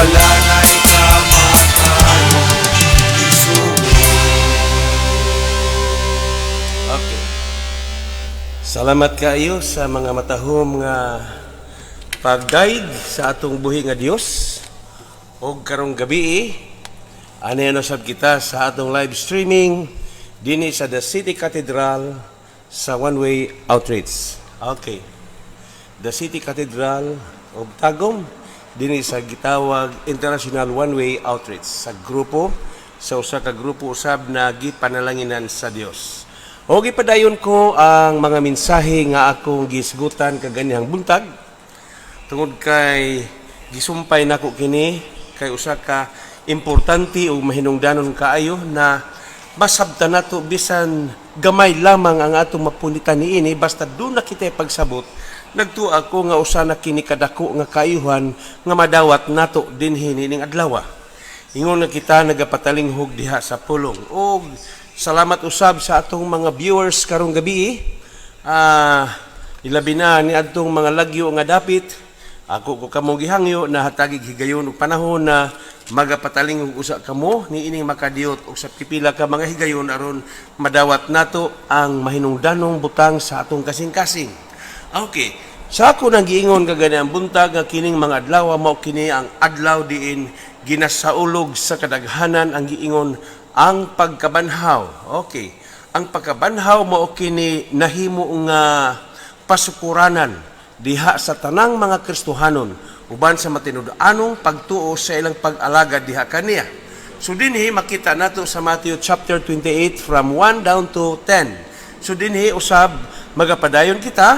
wala na'y kamatayon isugo. Okay. Salamat kayo sa mga matahom nga pag-guide sa atong buhi nga Dios. O karong gabi, ano sab kita sa atong live streaming dinhi sa The City Cathedral sa One Way Outreach. Okay. The City Cathedral of Tagum dinhi sa gitawag International One Way Outreach sa grupo, sa usa ka grupo usab na gipanalanginan sa Dios. O gipadayon ko ang mga mensahe nga akong gisgutan kaganihang buntag tungod kay gisumpay nako kini kay usa ka importante o mahinungdanon kaayo na masabtan nato bisan gamay lamang ang atong mapunitan niini basta doon na kita pagsabot. Nagtuo ako nga usa na kini kadako nga kaayuhan nga madawat nato dinhi nining adlaw. Ingon na kita nagapatalinghoג diha sa pulong. O salamat usab sa atong mga viewers karong gabi. Ilabi na ni adtong mga lagyo nga dapit. Ako ko kamo gihangyo na hatagig higayon og panahon na magapatalingog usa kamo niining makadiyot og sa pipila ka mga higayon aron madawat nato ang mahinungdanong butang sa atong kasing-kasing. Okay. Sa ako nang giingon kagani ang buntag nga kining mga adlaw mao kini ang adlaw diin ginasaulog sa kadaghanan ang giingon ang pagkabanhaw. Okay. Ang pagkabanhaw mao kini nahimo nga pasukuranan diha sa tanang mga Kristohanon uban sa matinud-anong pagtuo sa ilang pag-alagad diha kaniya. So dinhi makita nato sa Matthew chapter 28 from 1 down to 10. So dinhi usab magapadayon kita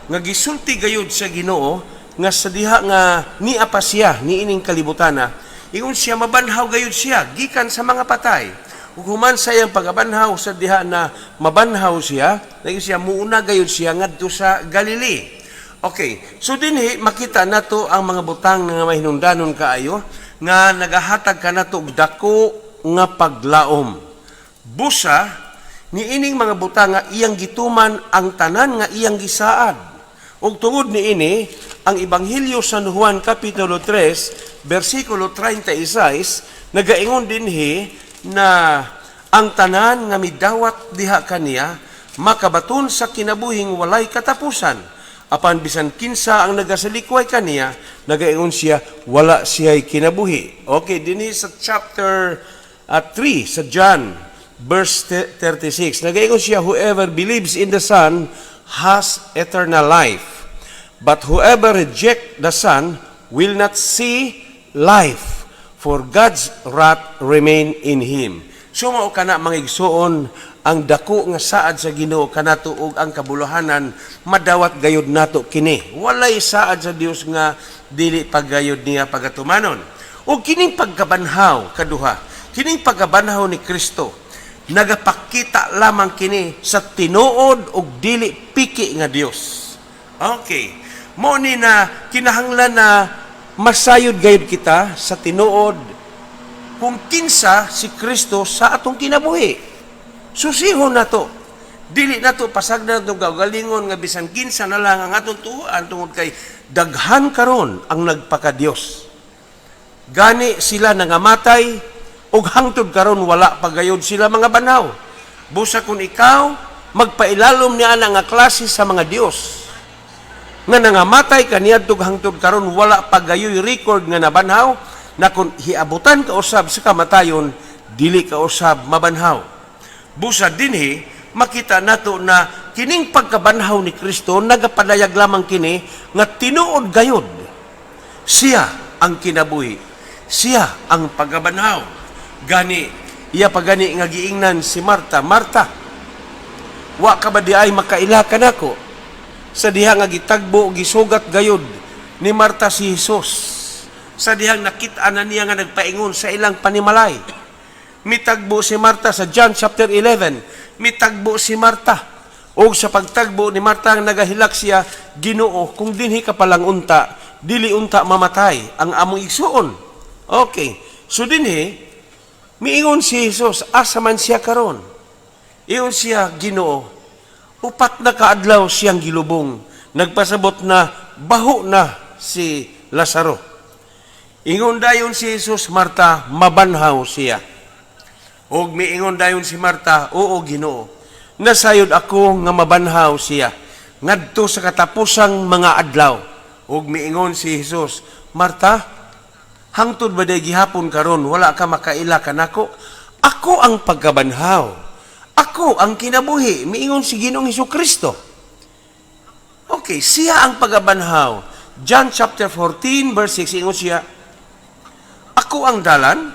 nga gisulti gayud sa Ginoo nga sa diha nga niya pa siya niining kalibutana ingon siya mabanhaw gayud siya gikan sa mga patay. Ug human sa iyang pagabanhaw sa diha na mabanhaw siya, lagi siya muuna gayud siya ngadto sa Galilee. Okay, so dinhi makita nato ang mga butang nga mahinungdanon kaayo nga nagahatag ka nato og dako nga paglaom. Busa niining mga butang nga iyang gituman ang tanan nga iyang gisaad. Ug tungod niini ang Ebanghelyo sa San Juan kapitulo 3 bersikulo 36 nagaingon dinhi na ang tanan nga midawat diha kaniya makabaton sa kinabuhing walay katapusan. Apan bisan kinsa ang nagasalikway kaniya, nagaingon siya, wala siya'y kinabuhi. Okay, dinhi sa chapter 3 sa John, verse 36. Nagaingon siya, whoever believes in the Son has eternal life. But whoever reject the Son will not see life, for God's wrath remain in him. So mao kana mga igsoon ang dako nga saad sa Ginoo kanato ug ang kabuluhanan madawat gayud nato kini. Walay saad sa Dios nga dili paggayud niya pagatumanon. Ug kining pagkabanhaw kaduha, kining pagkabanhaw ni Kristo nagapakita lamang kini sa tinuod ug dili piki nga Dios. Okay. Mo ni na kinahanglan na masayod gayud kita sa tinuod kung kinsa si Kristo sa atong kinabuhi. Susihon na to. Dili na to pasagdan itong gagalingon nga bisan kinsa na lang ang atong tuhuan tungod kay daghan karon ang nagpaka-Dios. Gani sila nangamatay ug hangtod karon wala pagayod sila mga banhaw. Busa kung ikaw magpailalom niya nga klase sa mga Dios nga nangamatay kaniadtog hangtod karon wala pagayoy record nga nabanhaw na kung hiabutan ka usab sa kamatayon dili ka usab mabanhaw. Busa dinhi makita nato na kining pagkabanhaw ni Kristo nagapadayag lamang kini nga tinuod gayud siya ang kinabuhi, siya ang pagkabanhaw. Gani iya pagani nga giingnan si Marta, Marta, wa ka ba di ay makaila kanako? Sa diha nga gitagbo gisugat gayud ni Marta si Hesus. Sa dihang nakita na niya nga nagpaingon sa ilang panimalay. Mitagbo si Marta sa John chapter 11. Mitagbo si Marta. O sa pagtagbo ni Marta ang nagahilak siya, Ginoo, kung dinhi ka palang unta, dili unta mamatay ang among igsuon. Okay. So dinhi, miingon si Jesus, asa man siya karon? Iyon siya, Ginoo, upat na kaadlaw siyang gilubong. Nagpasabot na baho na si Lazaro. Ingon dayon si Jesus, Marta, mabanhaw siya. Og miingon dayon si Marta, oo Ginoo, nasayod ako nga mabanhaw siya. Ngadto sa katapusang mga adlaw. Og miingon si Jesus, Marta, hangtod ba day gihapon karon wala ka makaila kanako? Ako ang pagkabanhaw. Ako ang kinabuhi. Miingon si Ginoong Hesukristo. Okay, siya ang pagkabanhaw. John chapter 14 verse 6, ingon siya, ako ang dalan,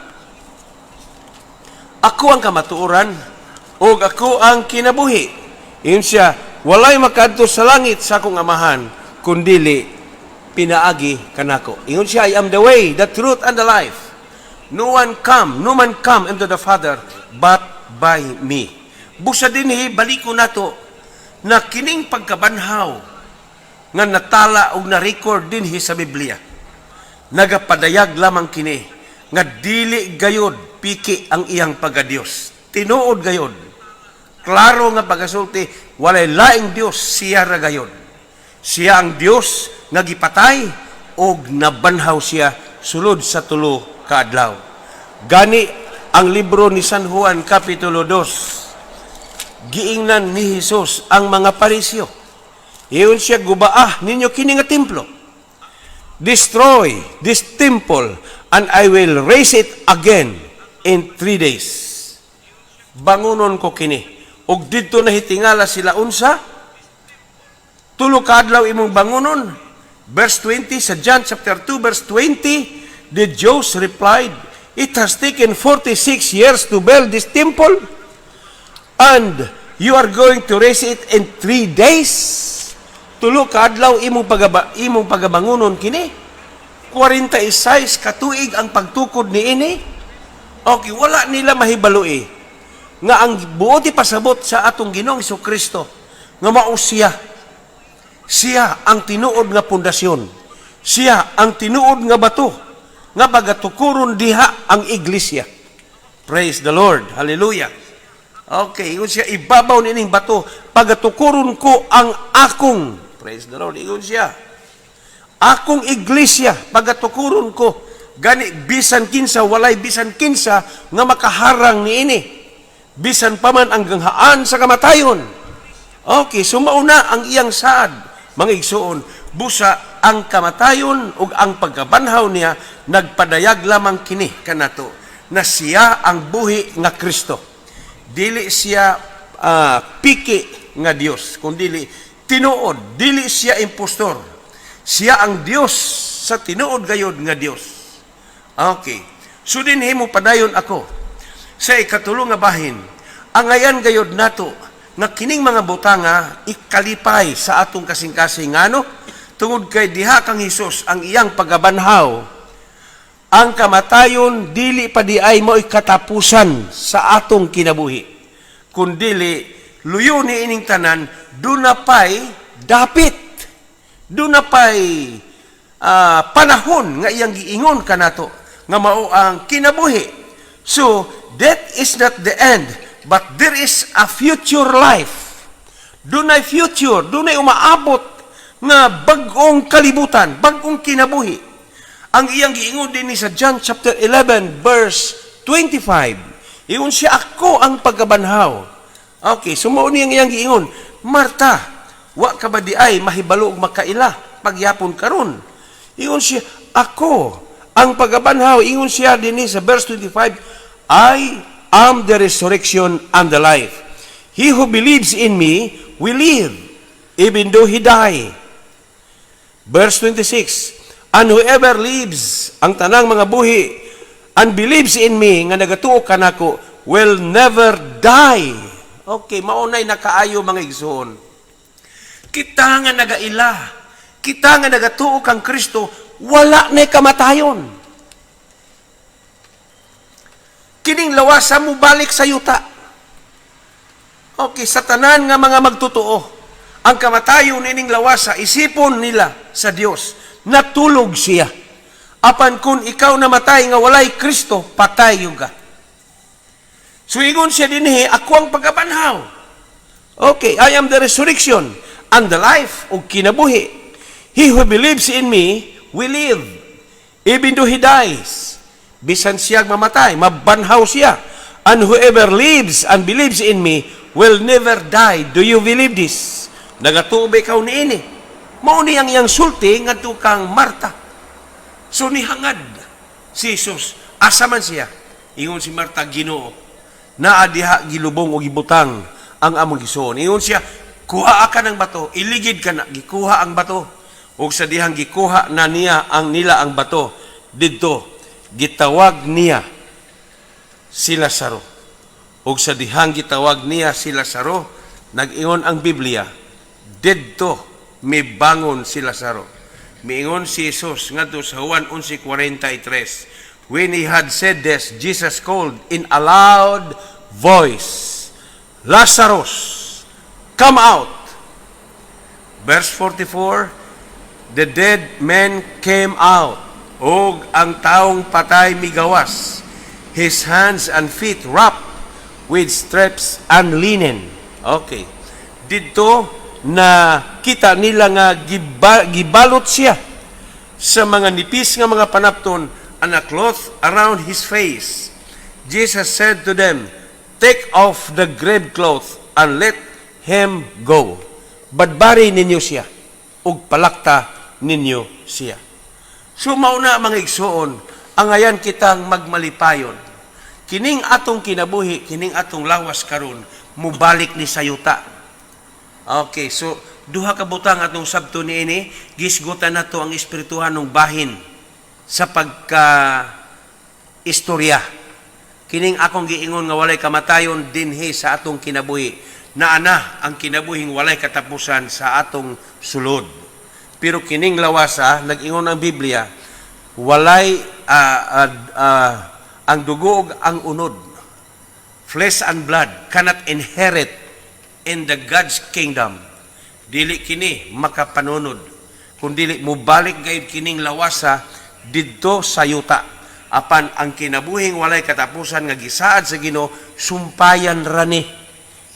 ako ang kamatuoran, o ako ang kinabuhi. Ingon siya, walay makadto sa langit sa akong amahan, kundili pinaagi kanako. Ingon siya, I am the way, the truth, and the life. No man come into the Father, but by me. Busa dinhi, baliko nato, na kining pagkabanhaw, nga natala o na-record dinhi sa Biblia. Nagapadayag lamang kini, nga dili gayod, piki ang iyang pagka-Diyos. Tinuod gayod. Klaro nga pagasulti, walay laing Diyos, siya ra gayod. Siya ang Diyos nga gipatay o nabanhaw siya sulod sa 3 ka adlaw. Gani ang libro ni San Juan Kapitulo 2, giingnan ni Jesus ang mga Pariseo. Iyon siya, gubaah ninyo kini nga templo. Destroy this temple and I will raise it again in 3 days. Bangunon ko kini. Og dito nahitingala sila unsa? 3 ka adlaw imong bangunon. Verse 20 sa John chapter 2 verse 20, the Jews replied, it has taken 46 years to build this temple, and you are going to raise it in 3 days. 3 ka adlaw imong pagabangunon kini. 46 katuig ang pagtukod ni ini. Okay, wala nila mahibalo nga ang buoti pasabot sa atong Ginoong Hesukristo nga mao siya. Siya ang tinuod nga pundasyon. Siya ang tinuod nga bato nga pagatukuron diha ang iglesia. Praise the Lord. Hallelujah. Okay, iyon siya, ibabaw nining bato, pagatukuron ko ang akong, praise the Lord, iyon siya, akong iglesia, pagatukuron ko, gani, bisan kinsa, walay bisan kinsa, nga makaharang ni ini, bisan paman ang ganghaan sa kamatayon. Okay, sumauna ang iyang saad, mga igsoon, busa ang kamatayon ug ang pagkabanhaw niya, nagpadayag lamang kini kanato, na siya ang buhi nga Kristo. Dili siya piki nga Dios, kundi tinuod. Dili siya impostor. Siya ang Dios sa tinuod gayod nga Dios. Okay. So dinhi mo padayon ako sa ikatulong nga bahin. Ang ayan gayod nato nga kining mga butanga ikalipay sa atong kasing-kasing ngano tungod kay diha kang Hesus ang iyang pagabanhaw. Ang kamatayon dili pa di ay mo'y katapusan sa atong kinabuhi. Kundili, luyo ni ining tanan, dunapay dapit. Dunapay panahon nga iyang giingon kanato nga mao ang kinabuhi. So, death is not the end, but there is a future life. Dunay future, dunay umaabot nga bag-ong kalibutan, bag-ong kinabuhi. Ang iyang giingon din ni sa John chapter 11 verse 25. Iyon siya, ako ang pagkabanhaw. Okay, sumao niyang iyang giingon, Marta, wa ka ba di ay mahibalo og makaila pagyapon karon? Iyon siya, ako ang pagkabanhaw. Iyon siya din ni sa verse 25, I am the resurrection and the life. He who believes in me will live, even though he die. Verse 26, and whoever lives, ang tanang mga buhi, and believes in me, nga nagatuo kanako, will never die. Okay, maunay nakaayo mga igsoon. Kita nga nagaila, kita nga nagatuo kang Kristo, wala na kamatayon. Kining lawasa mo balik sa yuta. Okay, sa tanan nga mga magtutuo, ang kamatayon nining lawasa, isipon nila sa Dios. Natulog siya. Apan kung ikaw namatay nga walay Kristo, patay yung ka. So ingon siya dinhi, ako ang pagkabanhaw. Okay, I am the resurrection and the life o kinabuhi. He who believes in me will live, Even though he dies, bisan siyang mamatay, mabanhaw siya. And whoever lives and believes in me will never die. Do you believe this? Nagatuob ikaw niini. Mao niyang iyang sulti ngadto kang Marta. So nihangad si Jesus. Asa man siya? Ingon si Marta, Ginoo, naa diha gilubong o gibutang ang among Gisuon. Ingon siya, kuha ka ng bato, iligid ka na, gikuha ang bato. O sa dihang gikuha na niya ang bato, didto, gitawag niya si Lazaro. O sa dihang gitawag niya si Lazaro, nag-ingon ang Biblia, didto, may bangon si Lazaro. Miingon si Jesus ngadto sa Juan 11:43. When he had said this, Jesus called in a loud voice, Lazarus, come out. Verse 44, the dead man came out, og ang taong patay migawas, his hands and feet wrapped with straps and linen. Okay. Dito na kita nila nga gibalot siya sa mga nipis nga mga panapton and a cloth around his face. Jesus said to them, take off the grave cloth and let him go. Badbari ninyo siya, ug palakta ninyo siya. So mauna mga igsoon, ang ayan kitang magmalipayon. Kining atong kinabuhi, kining atong lawas karon, mubalik ni sayuta. Okay, so duha ka butang atong sabto niini, gisgutan nato ang espirituhan ng bahin sa pagka-istorya. Kining akong giingon nga walay kamatayon dinhi sa atong kinabuhi. Naana ang kinabuhing walay katapusan sa atong sulod. Pero kining lawasa, nag-ingon ang Biblia, walay ang dugo ug ang unod, flesh and blood cannot inherit in the God's kingdom. Dili kini makapanunod. Kung dili mo balik gayud kining lawasa didto sa yuta, apan ang kinabuhing walay katapusan nga gisaad sa Ginoo, sumpayan rani.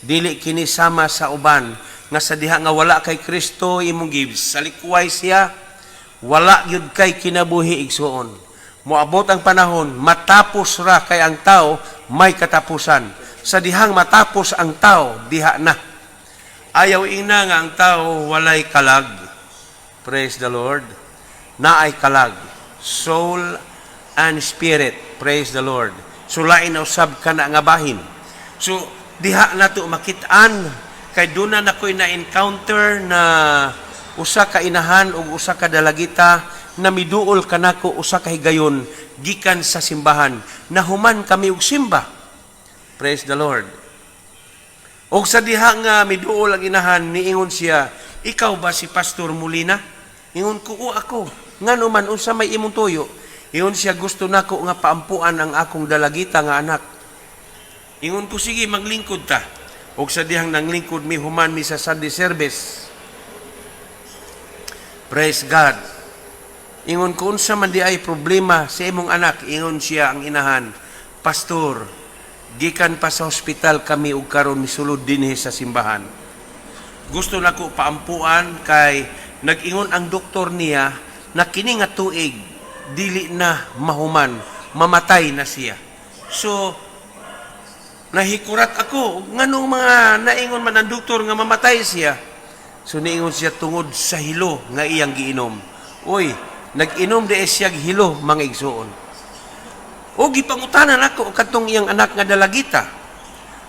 Dili kini sama sa uban nga sa diha nga wala kay Kristo imong salikuway siya, wala gyud kay kinabuhi igsuon. Moabot ang panahon, matapos ra kay ang tao may katapusan. Sa dihang matapos ang tao, diha na. Ayaw ina nga ang tao walay kalag. Praise the Lord. Naay kalag. Soul and spirit. Praise the Lord. So lain na usab ka na nga bahin. So diha na to makitaan kay duna na ko'y na-encounter na usa ka inahan o usa ka dalagita na miduol kanako usa ka higayon gikan sa simbahan. Nahuman kami og simba. Praise the Lord. Og sa diha nga miduol ang inahan, niingon siya, ikaw ba si Pastor Molina? Ingon ko, o ako. Ngano man unsa may imong tuyo? Ingon siya, gusto nako nga paampuan ang akong dalagita nga anak. Ingon ko, sige, maglingkod ta. Og sa dihang nanglingkod mi, human mi sa Sunday service. Praise God. Ingon ko, unsa man di ay problema sa imong anak. Ingon siya ang inahan, Pastor, gikan pa sa hospital kami ug karon misulod dinhi sa simbahan. Gusto nako paampuan kay nag-ingon ang doktor niya na kini nga tuig dili na mahuman, mamatay na siya. So nahikurat ako nganong mga naingon man ang doktor nga mamatay siya. So niingon siya tungod sa hilo nga iyang giinom. Oy, nag-inom di siya hilo mga igsuon. O gipangutanan ako katong iyang anak nga dalagita.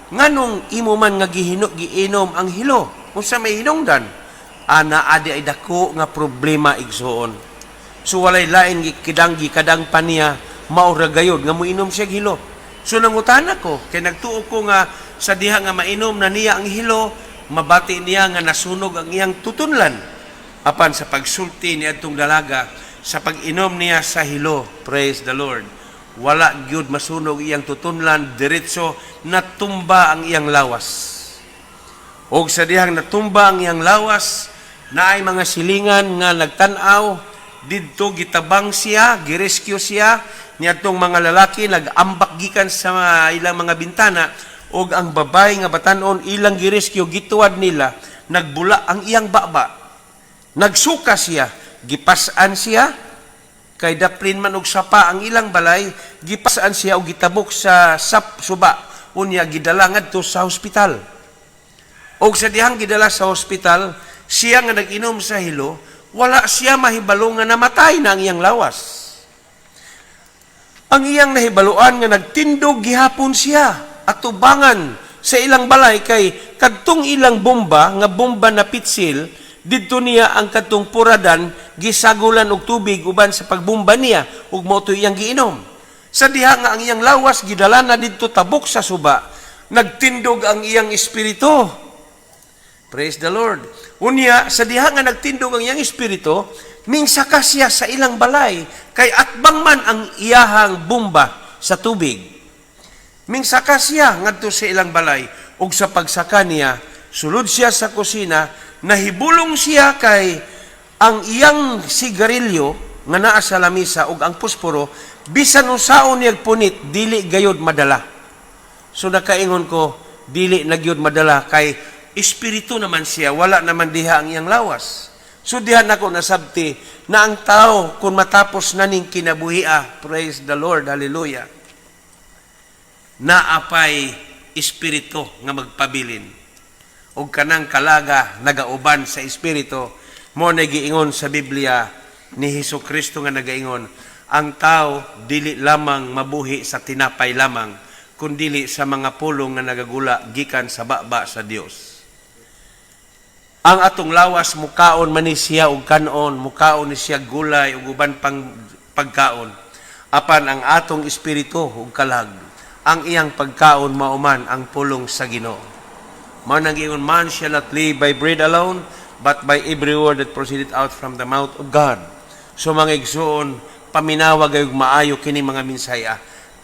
Nganong imo man nga giinom ang hilo? Unsa may hinungdan? Ana adi ay dako nga problema igsuon. So walay lain kadang pa niya maura gayod nga moinom siya hilo. So nangutana ko kay nagtuo ko nga sa diha nga mainom na niya ang hilo, mabati niya nga nasunog ang iyang tutunlan. Apan sa pagsulti ni adtong dalaga sa pag-inom niya sa hilo, praise the Lord. Wala gyud masunog iyang tutunlan, diretso natumba ang iyang lawas. Og sa dihang natumba ang iyang lawas, naay mga silingan nga nagtan-aw, didto gitabang siya, girescue siya niadtong mga lalaki nagambak gikan sa ilang mga bintana, og ang babay nga batan-on ilang girescue gituwad nila, nagbula ang iyang baba. Nagsuka siya, gipasan siya, Kay daplin man og sapa ang ilang balay, gipasaan siya og gitabok sa suba, unya gidala ngadto sa hospital. Og sa dihang gidala sa hospital, siya nga nag-inom sa hilo, wala siya mahibalo nga namatay na ang iyang lawas. Ang iyang nahibaluan nga nagtindog gihapon siya at tubangan sa ilang balay kay kadtong ilang bomba nga bomba na pitsil didto niya ang kadtong puradan gisagulan og tubig uban sa pagbomba niya ug mao to iyang giinom. Sa diha nga ang iyang lawas gidala na didto tabok sa suba, nagtindog ang iyang espiritu. Praise the Lord. Unya sa diha nga nagtindog ang iyang espiritu, minsaka siya sa ilang balay kay atbang man ang iyahang bomba sa tubig. Minsaka siya ngadto sa ilang balay ug sa pagsaka niya sulod siya sa kusina, nahibulong siya kay ang iyang sigarilyo nga naa sa lamisa ug ang pusporo bisan unsaon niya punit dili gayud madala. So nakaingon ko dili na gyud madala kay espiritu naman siya, wala naman diha ang iyang lawas. So diha nako nasabti na ang tao kung matapos na ning kinabuhia, praise the Lord, hallelujah, naapay espiritu nga magpabilin. Og kanang kalaga nagauban sa espiritu, mo nagiingon sa Biblia ni Hesukristo nga nagaingon, ang tao dili lamang mabuhi sa tinapay lamang, kundili sa mga pulong nga nagagula gikan sa baba sa Dios. Ang atong lawas mukaon man ni siya og kanon, mukaon ni siya gulay ug uban pang pagkaon. Apan ang atong espiritu ug kalag, ang iyang pagkaon mauman ang pulong sa Ginoo. Mao nang giingon, man shall not live by bread alone, but by every word that proceeded out from the mouth of God. So mga igsoon, paminawa gayud maayo kini mga minsaya.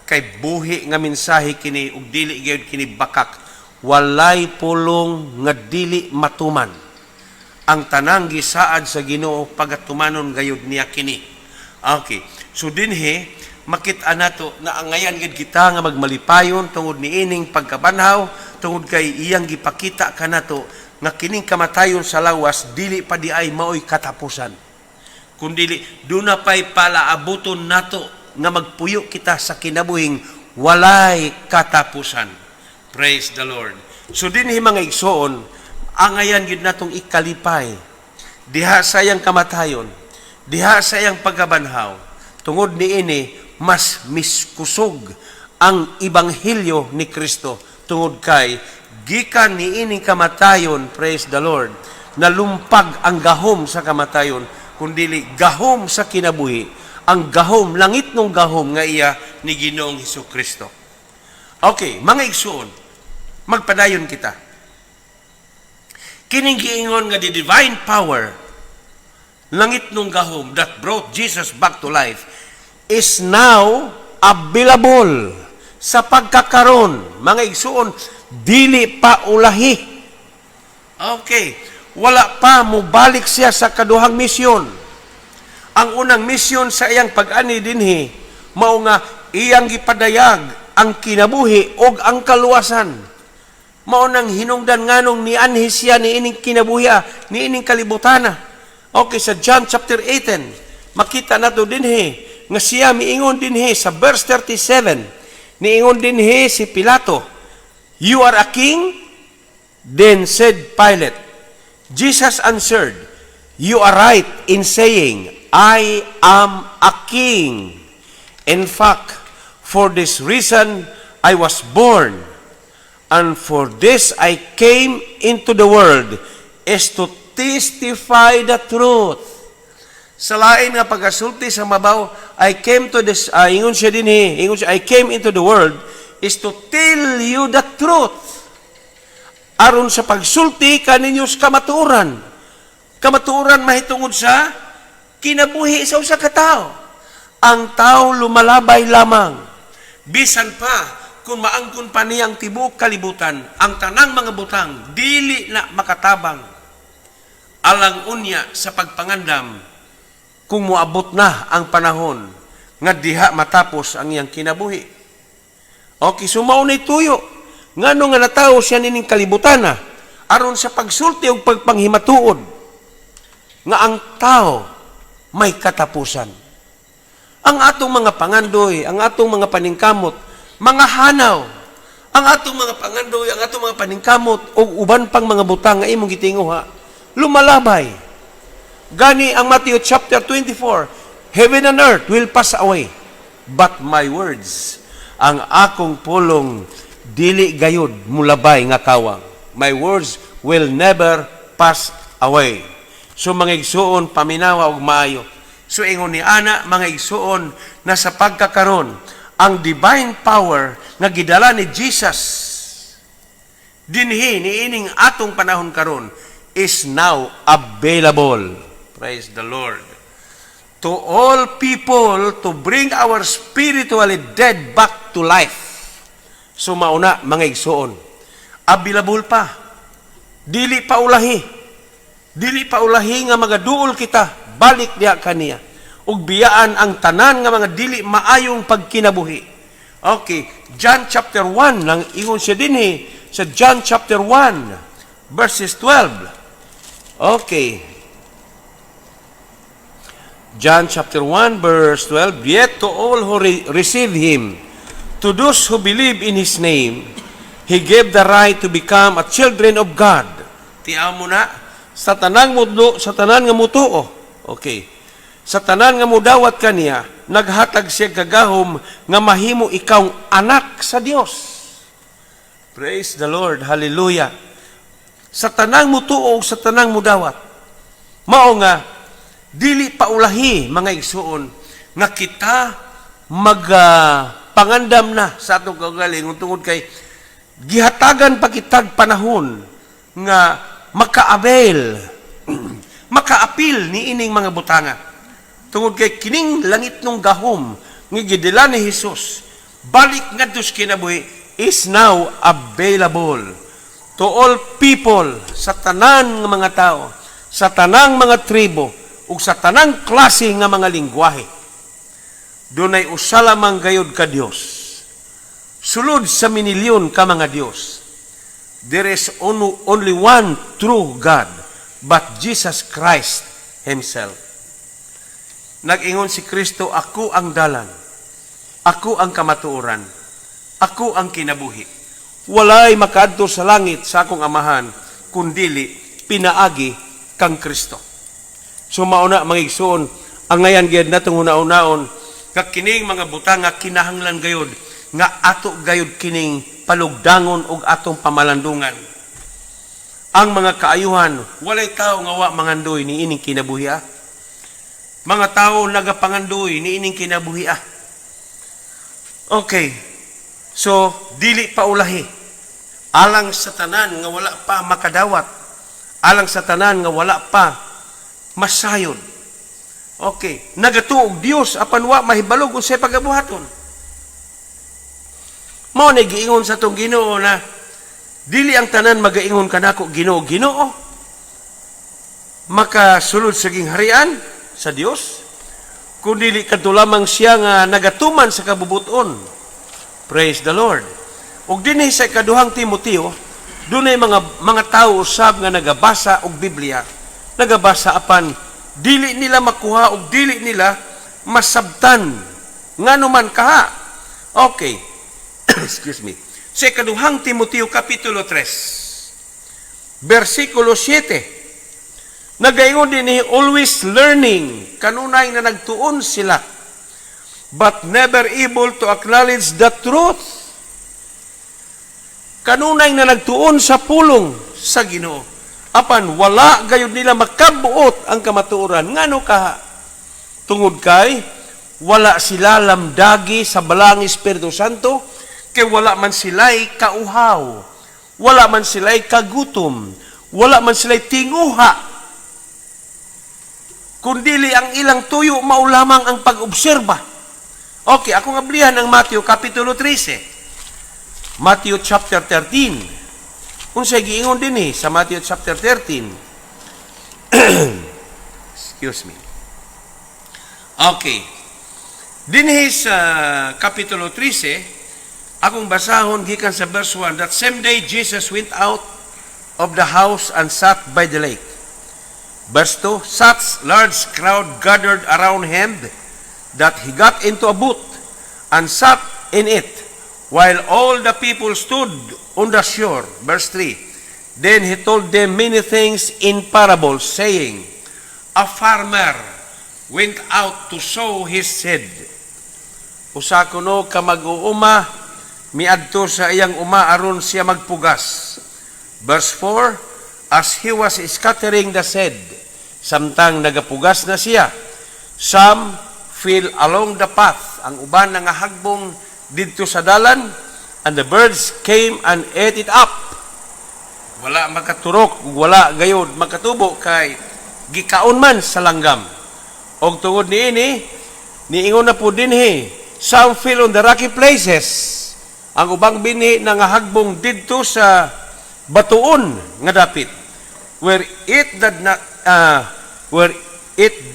Kay buhi nga mensahe kini ug dili gayud kini bakak. Walay pulong nga dili matuman. Ang tanang gisaad sa Ginoo pagatumanon gayud niya kini. Okay. So dinhi makita nato na ang ngayan gid kita nga magmalipayon tungod niining pagkabanhaw, tungod kay iyang gipakita kanato nga kining kamatayon sa lawas dili pa di ay maoy katapusan. Kundili duna pay palaabuton nato nga magpuyo kita sa kinabuhing walay katapusan. Praise the Lord. So dinhi mga igsoon, angayan gid natong ikalipay diha sayang kamatayon, diha sayang pagkabanhaw, tungod niini mas miskusog ang ebanghelyo ni Kristo, tungod kay gikan niini kamatayon, praise the Lord, nalumpag ang gahom sa kamatayon, kundili gahom sa kinabuhi, ang gahom, langit nung gahom nga iya ni Ginoong Hesukristo. Okay, mga igsoon, magpadayon kita. Kining giingon nga the divine power, langit nung gahom that brought Jesus back to life is now available sa pagkakaron. Mga igsuon, dili pa ulahi. Okay, wala pa mubalik siya sa kaduhang misyon. Ang unang misyon sa iyang pag-ani dinhi mao nga iyang gipadayag ang kinabuhi ug ang kaluwasan. Mao nang hinungdan nganong ni anhi siya ni ining kinabuhi, ni ining kalibutana. Okay, sa John chapter 18, makita nato dinhi nga siya miingon dinhi sa verse 37, niingon dinhi si Pilato, "You are a king?" Then said Pilate, Jesus answered, "You are right in saying, I am a king. In fact, for this reason I was born. And for this I came into the world, is to testify the truth." Sa lain nga pagasulti sa mabaw, I came to this, ingon siya din ingon siya, I came into the world, is to tell you the truth. Aron sa pagsulti kaninyo sa kamatuoran. Kamatuoran mahitungod sa kinabuhi sa usa ka tawo. Ang tao lumalabay lamang. Bisan pa, kung maangkon pa niyang tibuok kalibutan, ang tanang mga butang, dili na makatabang. Alang unya sa pagpangandam, kung moabot na ang panahon, nga diha matapos ang iyang kinabuhi. Okay, sumaw na tuyo. Ngano nga natawo siya nining kalibutan na, aron sa pagsulti o pagpanghimatuod, nga ang tao may katapusan. ang atong mga pangandoy, ang atong mga paningkamot, mga hanaw, ang atong mga pangandoy, ang atong mga paningkamot, o uban pang mga butang nga imong gitinguha, lumalabay. Gani ang Matthew chapter 24, heaven and earth will pass away, but my words, ang akong pulong, dili gayud mulabay nga kawang. My words will never pass away. So mga igsuon, paminawa og maayo. So ingon ni ana, mga igsuon, na sa pagkakaron, ang divine power nga gidala ni Jesus dinhi niining atong panahon karon is now available. Praise the Lord. To all people to bring our spiritually dead back to life. So mauna, mga igsuon, available pa. Dili pa ulahi. Dili pa ulahi nga mga duol kita, balik diha kaniya. Ug biyaan ang tanan nga mga dili maayong pagkinabuhi. Okay, John chapter 1 lang ingon siya dinhi sa John chapter 1 verses 12. Okay. John chapter 1 verse 12, yet to all who receive him, to those who believe in his name, he gave the right to become a children of God. Tiyaw mo na, sa tanang mudo, sa tanan nga mutuo. Okay. Sa tanan nga mudawat kaniya, naghatag siya kagahom nga mahimo ikaw anak sa Dios. Praise the Lord. Hallelujah. Sa tanang mutuo, sa tanang mudawat. Mao nga, dili paulahi, mga igsuon, nga kita pangandam na sa atong kaugaling tungod kay gihatagan pa kitag panahon nga makaabel, makaapil ni ining mga butanga. Tungod kay kining langit nung gahom nga gidala ni Jesus, balik ngadto sa kinabuhi, is now available to all people, sa tanan nga mga tao, sa tanang mga tribo, ug sa tanang klase nga mga lingwahe. Dunay usa lamang gayud ka Dios. Sulod sa minilyon ka mga Dios. There is only one true God, but Jesus Christ himself. Nag-ingon si Kristo, ako ang dalan, ako ang kamatuoran, ako ang kinabuhi. Walay makaadto sa langit sa akong amahan, kundili pinaagi kang Kristo. So mauna, mga igsoon, ang ngayon gayud natong una-unaon, kakining mga butang nga kinahanglan gayud, nga ato gayud kining palugdangon og atong pamalandungan. Ang mga kaayuhan, walay tao nga wa mangandoy ni ining kinabuhi. Mga tao nagapangandoy ni ining kinabuhi. Okay. So, dili pa ulahi. Alang sa tanan nga wala pa makadawat. Alang sa tanan nga wala pa masayod. Okay. Nagatuog Dios apan wa mahibalog unsay pagabuhaton. Mao ni giingon sa tong Ginoo na dili ang tanan magaingon kanako Ginoo, Ginoo. Makasulod sa gingharian sa Dios, kundi kadto lamang siya nga nagatuman sa kabubuton. Praise the Lord. Ug dinhi sa ikaduhang Timoteo, dunay mga tao usab nga nagabasa og Biblia, nagabasa apan dili nila makuha ug dili nila masabtan nganuman kaha. Okay. Excuse me. Sa ikaduhang Timoteo kapitulo 3, versikulo 7. Nagaingon din ni always learning, kanunay na nagtuon sila, but never able to acknowledge the truth. Kanunay na nagtuon sa pulong sa Ginoo, apan wala gayud nila makabuot ang kamatuoran. Ngano kaha? Tungod kay wala sila lamdagi sa balang Espiritu Santo, kay wala man sila'y kauhaw, wala man sila'y kagutom, wala man sila'y tinguha, kundili ang ilang tuyo maulamang ang pag-obserba. Okay, ako nga blihan ang Matthew kapitulo 13. Matthew chapter 13. Unsay giingon din sa Matthew chapter 13. Excuse me. Okay. Dinhi sa kapitulo 13, akong basahon gikan sa verse 1, that same day Jesus went out of the house and sat by the lake. Verse 2, such large crowd gathered around him that he got into a boat and sat in it, while all the people stood on the shore. Verse 3. Then he told them many things in parables, saying, a farmer went out to sow his seed. Usa kuno ka mag-uuma, miadto sa iyang uma aron siya magpugas. Verse 4, as he was scattering the seed, samtang nagapugas na siya, some fell along the path, ang uban nga hagbong didto sa dalan, and the birds came and ate it up. Wala makaturok, wala gayod makatubo kay gikaon man sa langgam. Og tungod niini, niingon na po dinhi, some fell on the rocky places. Ang ubang binhi na nga hagbong didto sa batuon nga dapit, where it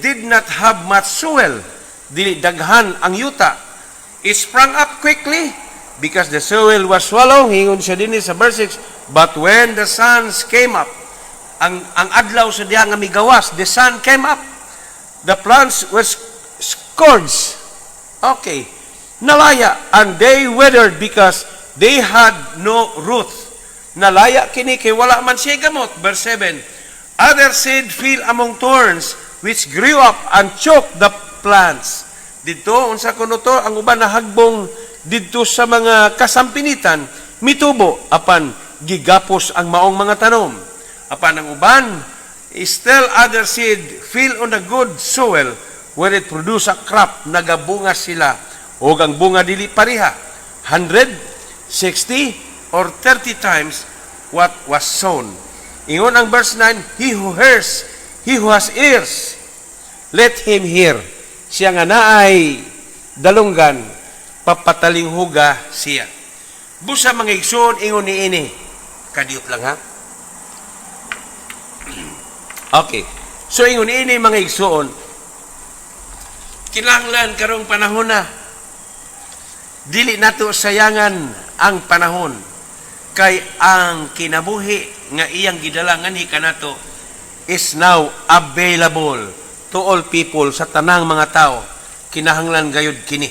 did not have much soil, dili daghan ang yuta. It sprang up quickly because the soil was swallow. Hingon siya dinhi sa verse 6, but when the sun came up, ang adlaw sa diha nga migawas, the sun came up, the plants were scorched. Okay. Nalaya, and they withered because they had no root. Nalaya kini kay wala man siya gamot. Verse 7, other seed fell among thorns, which grew up and choked the plants. Dito, unsa kuno to, ang uban na hagbong dito sa mga kasampinitan, mitubo, apan gigapos ang maong mga tanom. Apan ang uban, still other seed fell on the good soil, where it produce a crop, nagabunga sila, o ang bunga dili pariha, 160 or 30 times what was sown. Ingon ang verse 9, he who has ears, let him hear. Siya nga naay dalunggan, papatalinghuga siya. Busa mga igsoon, ingon ni ini. Kadiyot lang ha? Okay. So ingon ni ini mga igsoon, kinahanglan karong panahon na, dili nato sayangan ang panahon, kay ang kinabuhi nga iyang gidalangan hi kanato is now available to all people, sa tanang mga tao. Kinahanglan gayud kini.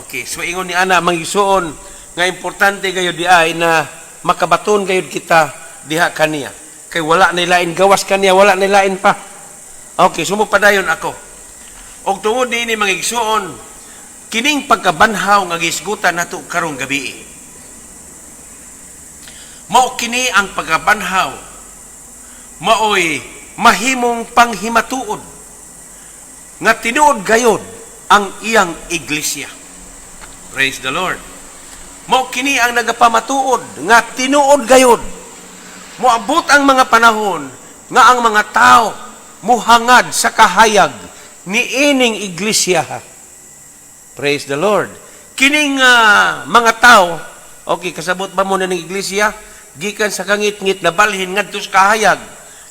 Okay, so ingon ni ana mangisuon nga importante gayud di ay na makabaton gayud kita diha kaniya, kay wala na lain gawas kaniya, wala na lain pa. Okay, sumupadayon ako. Og tungod niini mga igsuon, kining pagkabanhaw nga gisgutan nato karong gabi, mao kini ang pagkabanhaw, maoy mahimong panghimatuod nga tinuod gayod ang iyang iglesia. Praise the Lord. Mao kini ang nagapamatuod nga tinuod gayod. Moabot ang mga panahon nga ang mga tao muhangad sa kahayag ni ining iglesia. Praise the Lord. Kining mga tao, okay, kasabot ba mo na ng iglesia? Gikan sa kangit-ngit na balhin ngadto sa kahayag.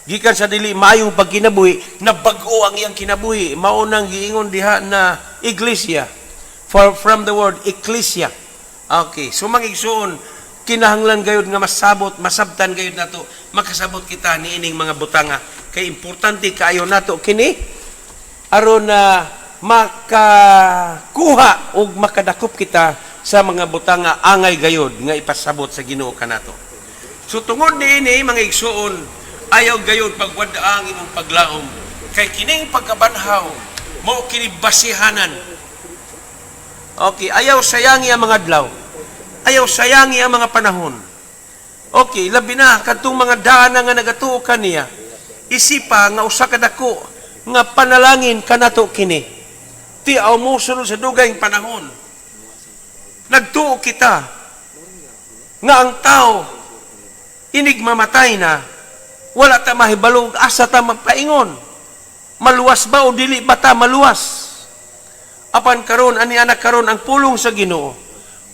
Gikan sa dili maayong pagkinabuhi, na bag-o ang iyang kinabuhi. Maunang giingon diha na iglesia. From the word ecclesia. Okay, so mangigsuon, kinahanglan gayud nga masabtan gayud nato, makasabot kita ni ining mga butanga. Kay importante kaayo nato kini aron na makakuha o makadakop kita sa mga butanga angay gayod nga ipasabot sa Ginoo kanato. So tungod niini mga igsuon, ayaw gayod pagwadaang imong paglaom, kay kining pagkabanhaw mao kini basihanan. Okay, ayaw sayangi ang mga adlaw, ayaw sayangi ang mga panahon. Okay, labi na kadtong mga daan nga nagatuo kaniya, isipa nga usa ka dako nga panalangin kanato kini. Ti aw mo sunod sa dugayng panahon, nagtuo kita nga ang tao inig mamatay na, wala ta mahibalog, asa ta mapaingon, maluwas ba o dili ba ta maluwas? Apan karon ani anak karon ang pulong sa Ginoo,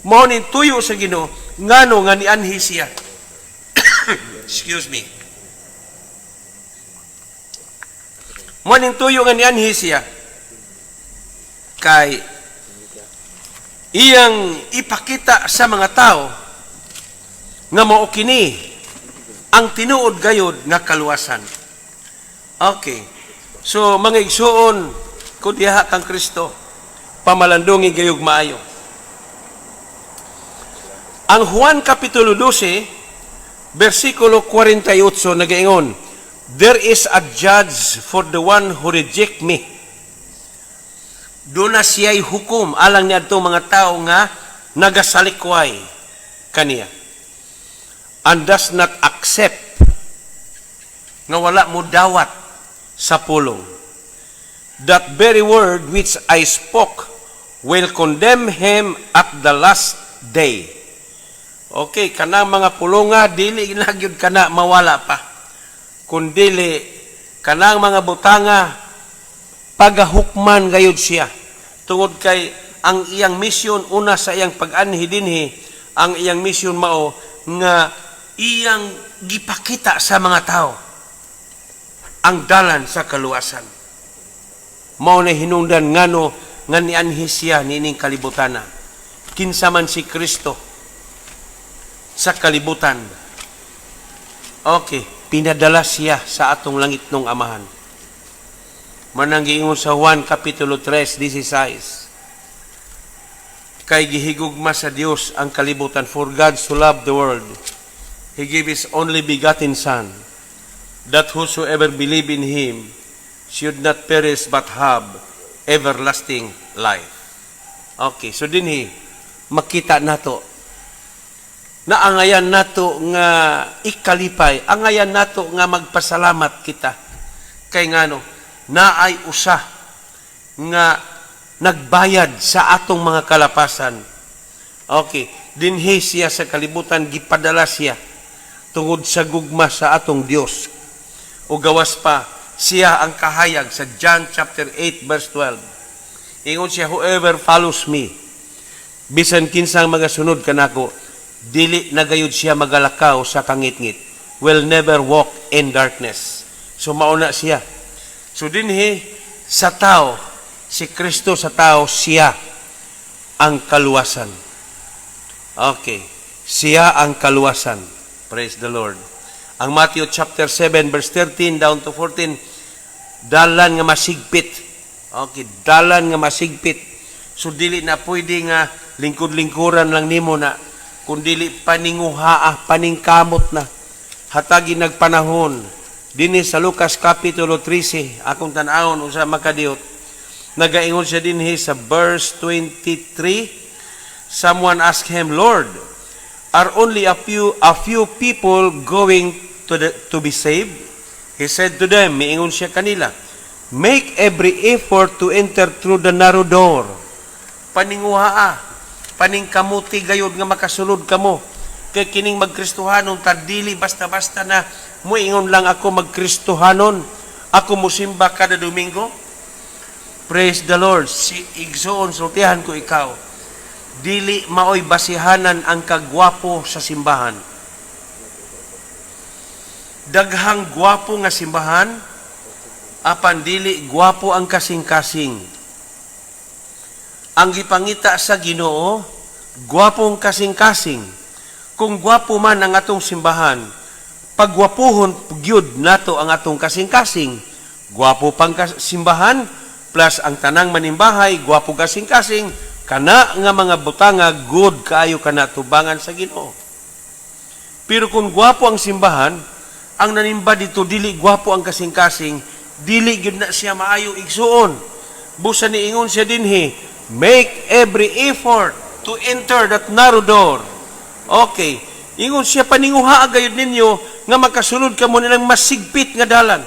mao ni tuyo sa Ginoo, ngano nga nianhi siya. Excuse me. Mao ni tuyo nga nianhi siya, kay iyang ipakita sa mga tao nga mao kini ang tinuod gayod nga kaluwasan. Okay. So mga igsuon, kung diha kang Kristo, pamalandungi gayog maayo. Ang Juan Kapitulo 12, versikulo 48, nagaingon, there is a judge for the one who reject me. Doon na siya'y hukom alang niya itong mga tao nga nagasalikway kaniya and does not accept nga wala mo dawat sa pulong. That very word which I spoke will condemn him at the last day. Okay, kanang mga pulonga, dili nagyod kana mawala pa. Kundili, kanang mga butanga, pagahukman gayud siya. Tungod kay ang iyang misyon, una sa iyang pag-anhi dinhi, ang iyang misyon mao, nga iyang gipakita sa mga tao ang dalan sa kaluwasan. Mao na hinungdan ngano nga nianhi siya nining kalibutana. Kinsa man si Kristo sa kalibutan. Okay, pinadala siya sa atong langit nung amahan. Manang giingon sa Juan Kapitulo 3:16. Kay gihigugma sa Dios ang kalibutan, for God so loved the world, He gave His only begotten Son, that whosoever believe in Him should not perish but have everlasting life. Okay, so dinhi makita nato na angayan nato nga ikalipay, angayan nato nga magpasalamat kita. Kay ngano, naay usa nga nagbayad sa atong mga kalapasan. Okay, dinhi siya sa kalibutan, gipadala siya tungod sa gugma sa atong Dios. O gawas pa, siya ang kahayag sa John chapter 8 verse 12. Ingon siya, whoever follows me, bisan kinsang magasunod kanako, dili nagayud siya magalakaw sa kangit-ngit, will never walk in darkness. So mauna siya. So dinhi sa tao, si Kristo sa tao, siya ang kaluwasan. Okay, siya ang kaluwasan. Praise the Lord. Ang Matthew chapter 7 verse 13 down to 14, dalan nga masigpit. Okay, dalan nga masigpit. So dili na pwede nga lingkod-lingkuran lang nimo na, kundili paninguhaa, paningkamot na. Hatagi nagpanahon. Dinhi sa Lucas Kapitulo 13, akong tan-awon usa makadiot. Nagaingon siya dinhi sa verse 23. Someone asked him, Lord, are only a few people going to be saved? He said to them, miingon siya kanila, make every effort to enter through the narrow door. Paninguhaa, paningkamuti gayod nga makasulod kamo. Kay kining magkristohanon, tadili basta-basta na muingon lang ako magkristohanon, ako musimba kada Domingo. Praise the Lord. Si igsoon, sultihan ko ikaw. Dili maoy basihanan ang kagwapo sa simbahan. Daghang gwapo nga simbahan, apan dili gwapo ang kasing-kasing. Ang gipangita sa Ginoo, gwapong kasing-kasing. Kung gwapo man ang atong simbahan, pagwapuhon gyud nato ang atong kasing-kasing. Gwapo pang simbahan, plus ang tanang manimbahay, gwapo kasing-kasing, kana nga mga butanga, good kaayo kana tubangan sa Ginoo. Pero kung gwapo ang simbahan, ang nanimba dito, dili gwapo ang kasing-kasing, dili gyud na siya maayo igsuon. Busa ni ingon siya dinhi, make every effort to enter that narrow door. Okay, ingon siya, paninguha gayud ninyo nga makasulod kamo nilang masigpit nga dalan.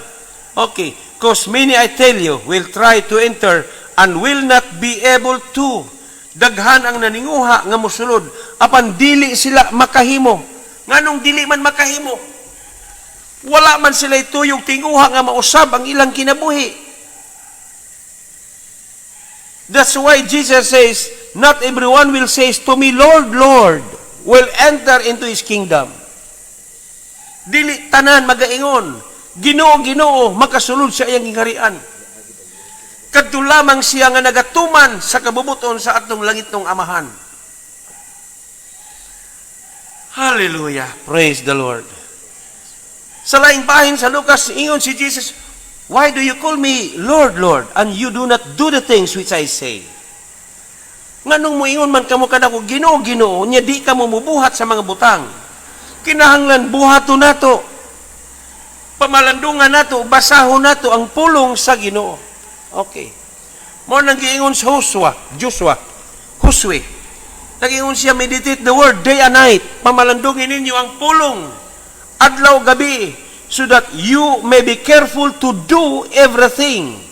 Okay, because many, I tell you, will try to enter and will not be able to. Daghan ang naninguha nga mosulod, apan dili sila makahimo. Nganong dili man makahimo? Wala man sila ituyog tinguha nga mausab ang ilang kinabuhi. That's why Jesus says, not everyone will say to me, Lord, Lord, will enter into His kingdom. Dili tanan magaingon, Ginoo, Ginoo, makasulod sa iyang harian. Kadto lamang siya nga nagatuman sa kabubuton sa atong langit ng amahan. Hallelujah. Praise the Lord. Sa laing bahin sa Lucas, ingon si Jesus, why do you call me Lord, Lord, and you do not do the things which I say? Nganong moingon man kamo kadako Ginoo, Ginoo, nya di ka mo mubuhat sa mga butang. Kinahanglan buhaton nato. Pamalandungan nato, basahon nato ang pulong sa Ginoo. Okay. Mo nang giingon sa Josue. Nag-ingon siya, meditate the word day and night. Pamalandungin ninyo ang pulong adlaw gabi so that you may be careful to do everything.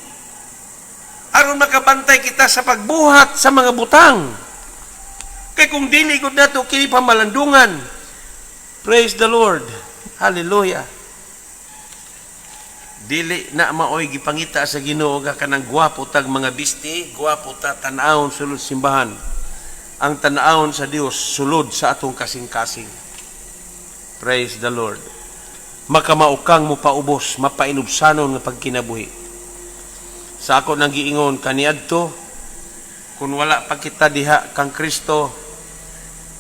Aron makabantay kita sa pagbuhat sa mga butang. Kay kung dili gud nato kini pamalandungan. Praise the Lord. Hallelujah. Dili na maoy gipangita sa Ginoo ka kanang gwapo tag mga bisti, gwapo ta tan-awon sulod simbahan. Ang tan-awon sa Dios sulod sa atong kasing-kasing. Praise the Lord. Makamaukang mo paubos, mapainubsanon nga pagkinabuhi. Sa ako nang giingon kaniadto, kung wala pa kita diha kang Kristo,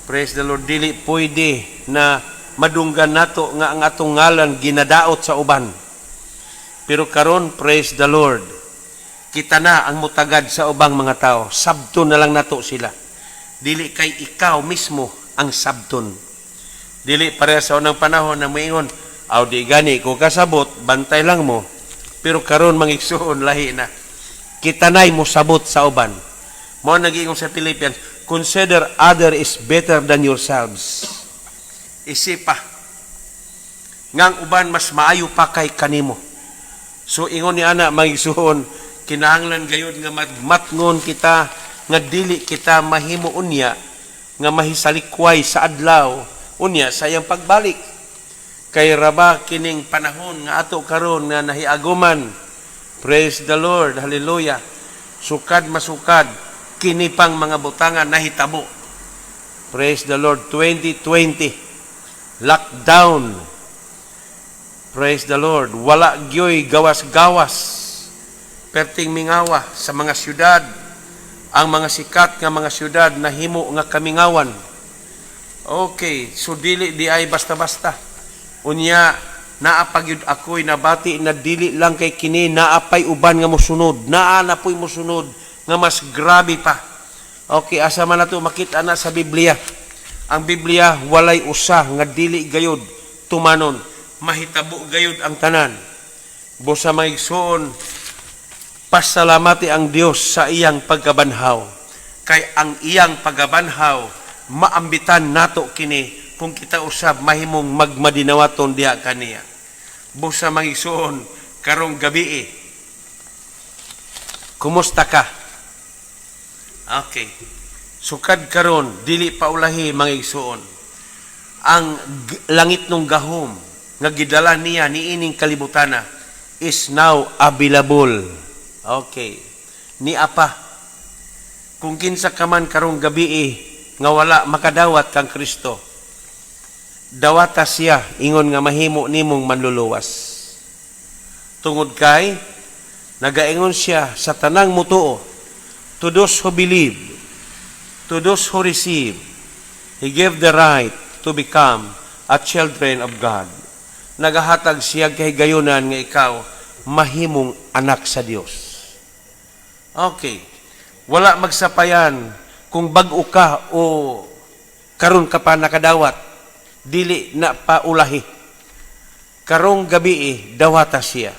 praise the Lord, dili pwede na madunggan nato nga ang atong ngalan ginadaot sa uban. Pero karon, praise the Lord, kita na ang mutagad sa ubang mga tao. Sabton na lang nato sila. Dili kay ikaw mismo ang sabton. Dili pareha sa unang panahon na moingon, aw di gani ko kasabot, bantay lang mo. Pero karon mangigsuon lahi na. Kita nay mo sabot sa uban. Mo nag-ingon sa Philippians, consider other is better than yourselves. Isipa ngang uban mas maayo pa kay kanimo. So ingon ni ana mangigsuon, kinahanglan gayud nga magmatngon kita nga dili kita mahimo unya nga mahisalikway sa adlaw unya sa iyang pagbalik. Kay raba kining panahon nga ato karon nga nahiaguman. Praise the Lord. Hallelujah. Sukad masukad kini pang mga butangan nahitabo. Praise the Lord. 2020 lockdown. Praise the Lord. Wala gyoy gawas-gawas perting mingawa sa mga syudad. Ang mga sikat nga mga syudad nahimo nga kamingawan. Okay, so dili di ay basta-basta. Unya naapagyud ako'y nabati na dili lang kay kini naapay uban nga mosunod. Naa na po'y mosunod nga mas grabe pa. Okay, asa man nato makita na sa Biblia. Ang Biblia walay usa nga dili gayud tumanon. Mahitabo gayud ang tanan. Busa maigsoon, pasalamati ang Dios sa iyang pagkabanhaw. Kay ang iyang pagkabanhaw maambitan nato kini kung kita usab mahimong magmadinawaton diha kaniya. Busa mangigsuon karong gabi. Kumusta ka? Okay. Sukad karon dili pa ulahi mangigsuon. Ang langit nung gahom nga gidala niya niining kalibutana is now available. Okay. Ni apa? Kung kinsa ka man karong gabi nga wala makadawat kang Kristo, dawata siya ingon nga mahimo nimong manluluwas. Tungod kay nagaingon siya sa tanang mutuo, to those who believe, to those who receive, He gave the right to become a children of God. Nagahatag siya kay gayunan nga ikaw mahimong anak sa Dios. Okay. Wala magsapayan kung bag-o ka o karon ka pa nakadawat. Dili na paulahi. Karong gabi dawata siya.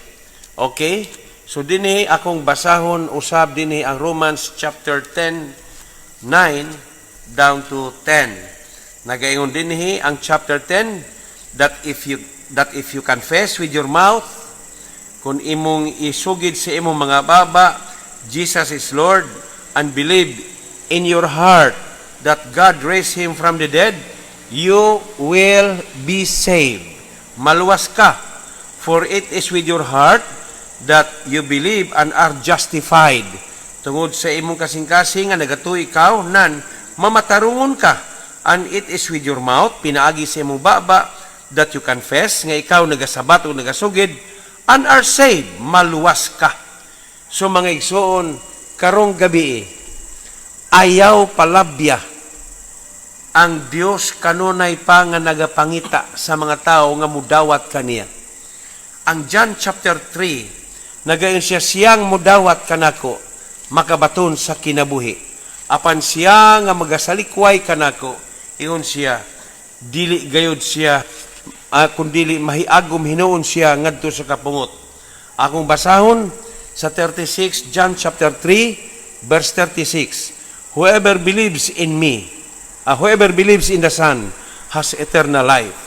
Okay? So dinhi akong basahon usab dinhi ang Romans chapter 10, 9 down to 10. Nagaingon dinhi ang chapter 10 that if you confess with your mouth, kung imong isugid sa imong mga baba, Jesus is Lord, and believe in your heart that God raised Him from the dead, you will be saved. Maluwas ka, for it is with your heart that you believe and are justified. Tungod sa imong kasing-kasing nga nagatuo ikaw, nan, mamatarungon ka. And it is with your mouth, pinaagi sa imong baba, that you confess, nga ikaw nagasabat o nagasugid, and are saved. Maluwas ka. So mga igsoon, karong gabi, ayaw palabya ang Dios kanunay pa nga nagapangita sa mga tao nga mudawat kaniya. Ang John chapter 3, nagayon siya siyang mudawat kanako, makabaton sa kinabuhi. Apan siya nga magasalikway kanako, ingon siya, dili gayud siya, kung dili mahiagom hinuon siya ngadto sa kapungot. Akong basahon sa 36, John chapter 3, verse 36. Whoever believes in me, whoever believes in the Son has eternal life.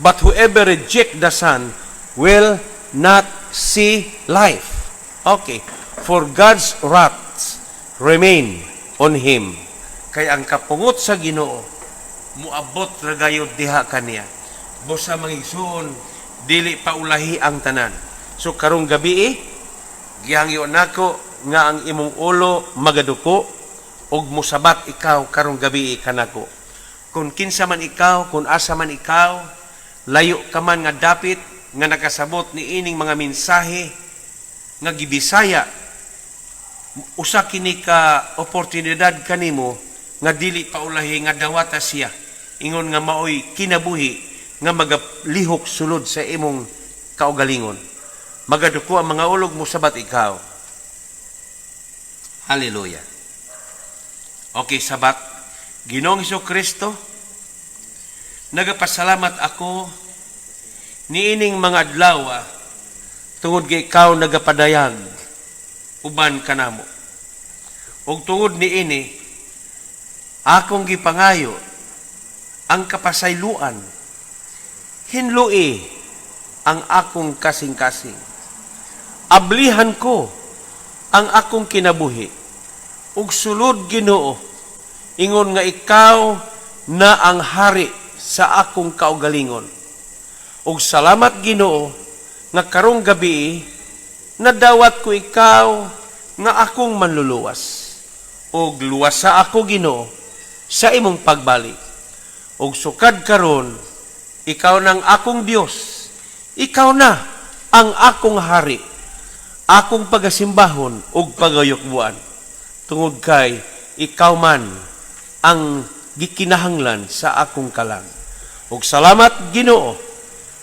But whoever reject the Son will not see life. Okay. For God's wrath remain on him. Kay ang kapungot sa Ginoo muabot ra gayud diha kaniya. Busa mangigsuon dili paulahi ang tanan. So karong gabi gihangyo nako nga ang imong ulo magaduko ug musabat ikaw karong gabi kanako. Kung kinsa man ikaw, kung asa man ikaw, layo ka man nga dapit nga nakasabot ni ining mga mensahe nga gibisaya, usa kini ka oportunidad kanimo nga dili paulahi nga dawata siya ingon nga maoy kinabuhi nga magalihok sulod sa imong kaugalingon. Magaduko ang mga ulog mo sabat ikaw. Hallelujah. Okay, sabat. Ginoong Hesukristo, nagapasalamat ako niining mga adlaw tungod kay ikaw nagapadayag uban kanamo. Ug tungod niini akong gipangayo ang kapasayloan, hinlui ang akong kasing-kasing. Ablihan ko ang akong kinabuhi ug sulod Ginoo ingon nga ikaw na ang hari sa akong kaugalingon. Ug salamat Ginoo nga karong gabi nadawat ko ikaw nga akong manluluwas. Ug luwasa ako Ginoo sa imong pagbalik. Ug sukad karon ikaw nang akong Dios. Ikaw na ang akong hari. Akong pagasimbahon ug pagayukbuan. Tungod kay ikaw man ang gikinahanglan sa akong kalang. Ug salamat Ginoo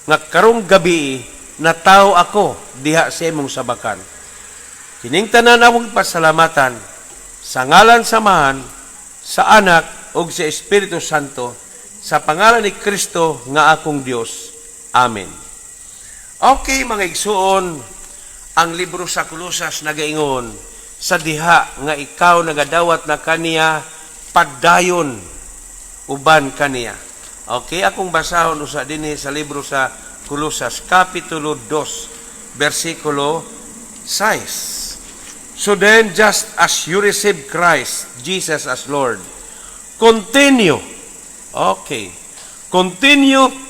nga karong gabi nataw ako diha sa imong sabakan. Kining tanan akong pasalamatan sa ngalan samahan sa Anak ug sa Espiritu Santo sa pangalan ni Kristo nga akong Dios. Amen. Okay, mga igsuon, ang libro sa Kolosas nagaingon sa diha nga ikaw nagadawat na kaniya padayon uban kaniya. Okay, akong basahon usa dinhi sa libro sa Kolosas kapitulo 2 versikulo 6. So then, just as you receive Christ Jesus as Lord, continue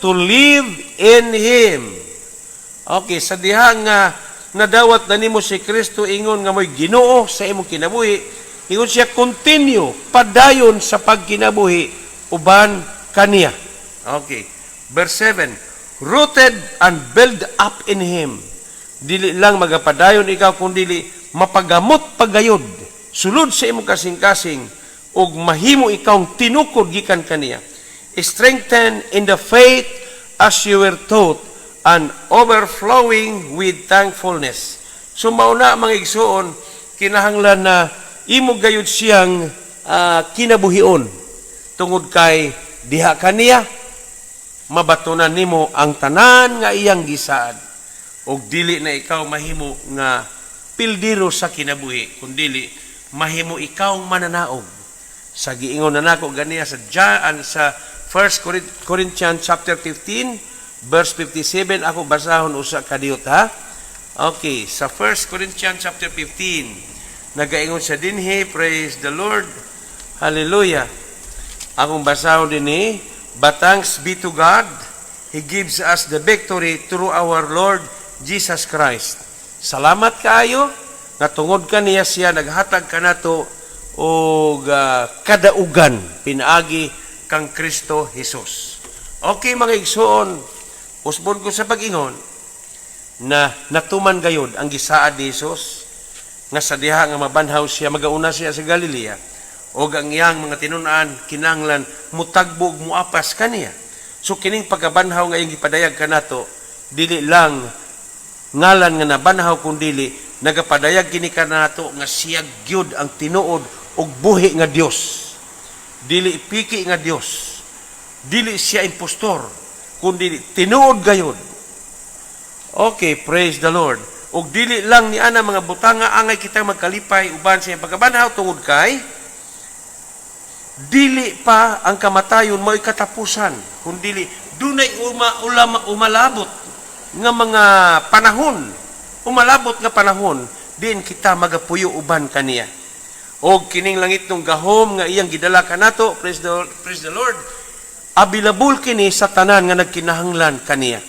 to live in Him. Okay, sa diha nga nadawat na nimo si Kristo ingon nga mo'y Ginoo sa imong kinabuhi, ingon siya continue padayon sa pagkinabuhi uban kaniya. Okay, verse 7, rooted and built up in Him. Dili lang magapadayon ikaw kundi mapagamot pagayod sulod sa imong kasing-kasing ug mahimo ikaw tinukod gikan kaniya. Strengthened in the faith as you were taught and overflowing with thankfulness. So mauna mga igsuon, kinahanglan na imo gayud siyang kinabuhion tungod kay diha kaniya mabatunan nimo ang tanan nga iyang gisaad ug dili na ikaw mahimo nga pildiro sa kinabuhi kundi mahimo ikaw mananaog sa giingon na nako ganiya sa sa 1 Corinthians chapter 15 verse 57 ako basahon usa ka diot ha. Okay, sa 1 Corinthians chapter 15 nagaingon sa dinhi, praise the Lord. Hallelujah. Akong basahon dinhi, but thanks be to God, He gives us the victory through our Lord Jesus Christ. Salamat kaayo nga tungod kaniya siya naghatag kanato og kadaugan pinaagi kang Kristo Jesus. Okay mga igsoon, usbon ko sa pag-ingon na natuman gayod ang gisaad ni Jesus nga sa diha nga mabanhaw siya magauna siya sa Galilea o ang iyang mga tinun-an kinanglan mutagbog muapas kaniya. So kining pagkabanhaw nga iyang gipadayag kanato dili lang ngalan nga nabanhaw kundi nagapadayag kini kanato nga siya gyud ang tinuod og buhi nga Dios. Dili piki nga Dios. Dili siya impostor, kundi tinuod gayud. Okay, praise the Lord. Og dili lang ni ana mga butanga angay kita magkalipay uban sa iyang pagkabanhaw tungod kay dili pa ang kamatayon mo'y katapusan, kundi dunay umalabot nga mga panahon, umalabot nga panahon, din kita magapuyo uban kaniya. Og kining langit ng gahom nga iyang gidala kanato, praise the Lord, abilabul kini sa tanan nga nagkinahanglan kaniya.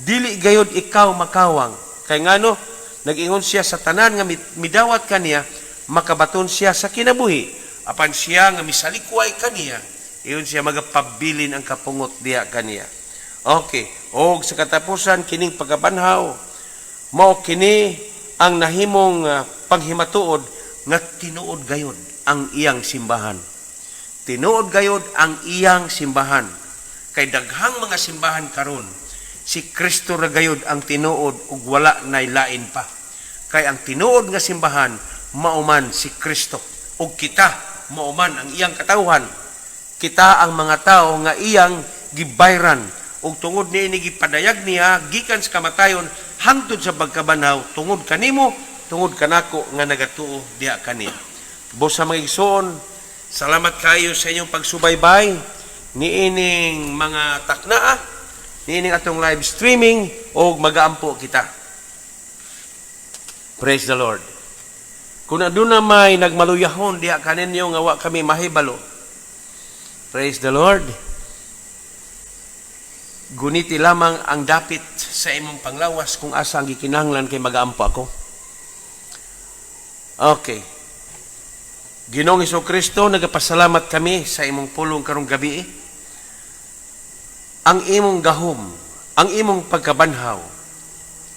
Dili gayod ikaw makawang, kay ngano nag-ingon siya sa tanan nga midawat kaniya, makabaton siya sa kinabuhi. Apan siya nga misalikway kaniya, iyon siya magapabilin ang kapungot diya kaniya. Okay, og sa katapusan kining pagkabanhaw, mao kini ang nahimong paghimatuod nga tinuod gayod ang iyang simbahan. Tinuod gayod ang iyang simbahan. Kay daghang mga simbahan karon, si Kristo ra gayod ang tinuod ug wala nay lain pa. Kay ang tinuod nga simbahan mauman si Kristo ug kita mauman ang iyang katawhan. Kita ang mga tao nga iyang gibayran ug tungod niini gipadayag niya gikan sa kamatayon hangtod sa pagkabanhaw tungod kanimo, tungod kanako nga nagatuo diha kaniya. Busa mga igsoon, salamat kayo sa inyong pagsubaybay niining mga taknaa, niining atong live streaming og magaampo kita. Praise the Lord. Kung aduna may nagmaluyahon diha kaninyo nga wa kami mahibalo. Praise the Lord. Guniti lamang ang dapit sa imong panglawas kung asa ang gikinahanglan kay magaampo ako. Okay. Ginoong Hesukristo, nagapasalamat kami sa imong pulong karong gabi. Ang imong gahom, ang imong pagkabanhaw,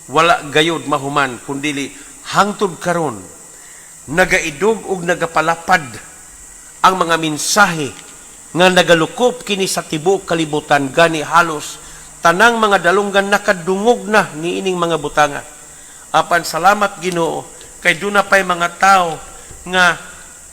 wala gayod mahuman kundili hangtod karon nagaidog ug nagapalapad ang mga mensahe nga nagalukop kini sa tibuok kalibutan, gani halos tanang mga dalunggan nakadungog na niining mga butanga. Apan salamat Ginoo kay duna pay mga tao nga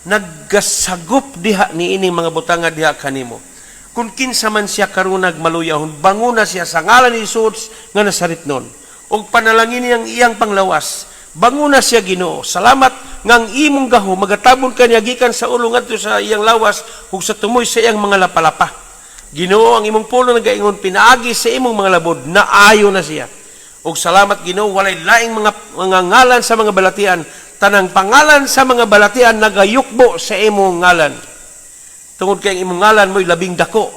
naggasagop diha niining mga butanga diha kanimo. Kung kinsa man siya karon nagmaluyahon, banguna siya sa ngalan ni Jesus nga nasaritnon ug panalangin niyang iyang panglawas. Banguna siya Ginoo. Salamat ngang imong gaho magatabon kaniya gikan sa ulo ngadto sa iyang lawas ug sa tumoy sa iyang mga lapalapa. Ginoo, ang imong pulo nagaingon pinaagi sa imong mga labod, naayo na siya. Ug salamat Ginoo, walay laing mga ngalan sa mga balatian, tanang pangalan sa mga balatian nagayukbo sa imong ngalan. Tungod kay ang imong ngalan mo'y labing dako.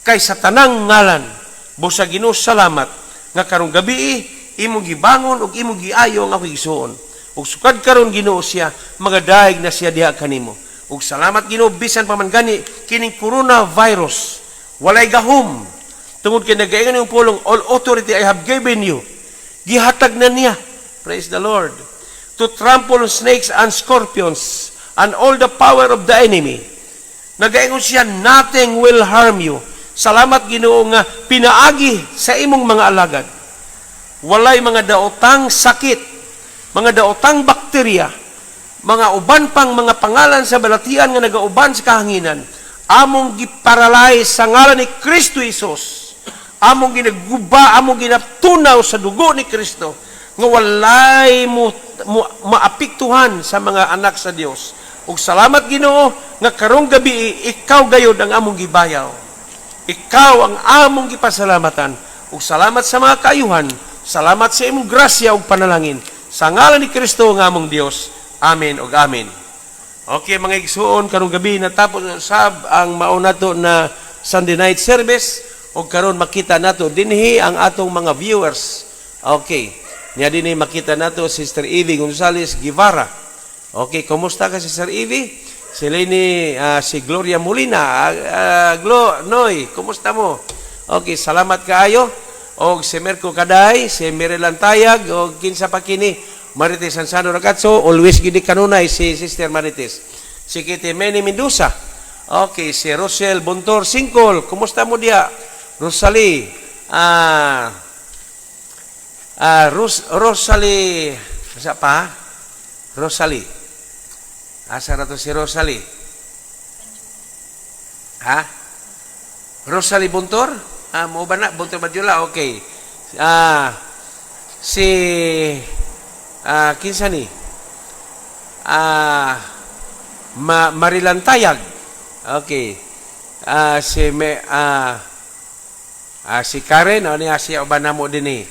Kay sa tanang ngalan, busa Ginoo salamat nga karong gabi imong gibangon ug imong giayo ang ako igsuon. Ug sukad karon Ginoo siya, magadaig na siya diha kanimo. Ug salamat Ginoo bisan pa man gani kining coronavirus walay gahom. Tungod kay nagaingon yung pulong, all authority I have given you. Gihatag na niya. Praise the Lord. To trample on snakes and scorpions and all the power of the enemy. Nagaingon siya, nothing will harm you. Salamat Ginoo nga pinaagi sa imong mga alagad. Walay mga daotang sakit, mga daotang bakterya, mga uban pang mga pangalan sa balatian nga nagauban sa kahanginan, among giparalay sa ngalan ni Kristo Jesus. Among ginaguba, among ginatunaw sa dugo ni Kristo, nga walay maapiktuhan sa mga anak sa Dios. Ug salamat Ginoo nga karong gabi ikaw gayod ang among gibayaw. Ikaw ang among gipasalamatan. Ug salamat sa mga kaayuhan. Salamat sa imong grasya ug panalangin. Sa ngalan ni Kristo nga among Dios. Amen ug amen. Okay mga igsuon, karong gabi natapos na sab ang mao nato na Sunday night service ug karon makita nato dinhi ang atong mga viewers. Okay. Nya dinhi makita nato Sister Evie Gonzales Guevara. Okay, kumusta ka Sister Evie? Sila ni si Gloria Molina. Noy, kumusta mo? Okay, salamat kaayo. Og si Merco Kaday, si Mirelan Tayag, og kinsa pa kini, Marites Sansano Ragazzo, always gidi kanunay si Sister Marites. Si Kitty Manny Mendoza. Okay, si Rosel Bontor Singkol, kumusta mo dia? Rosalie, Rosalie, sa pa? Rosalie. Asa rato si Rosalie? Ha? Rosalie Buntor? Mo ba na? Buntor Badjula? Okay. Si kinsa ni? Marilan Tayag. Okay. Si Karen, niya siya uban namo din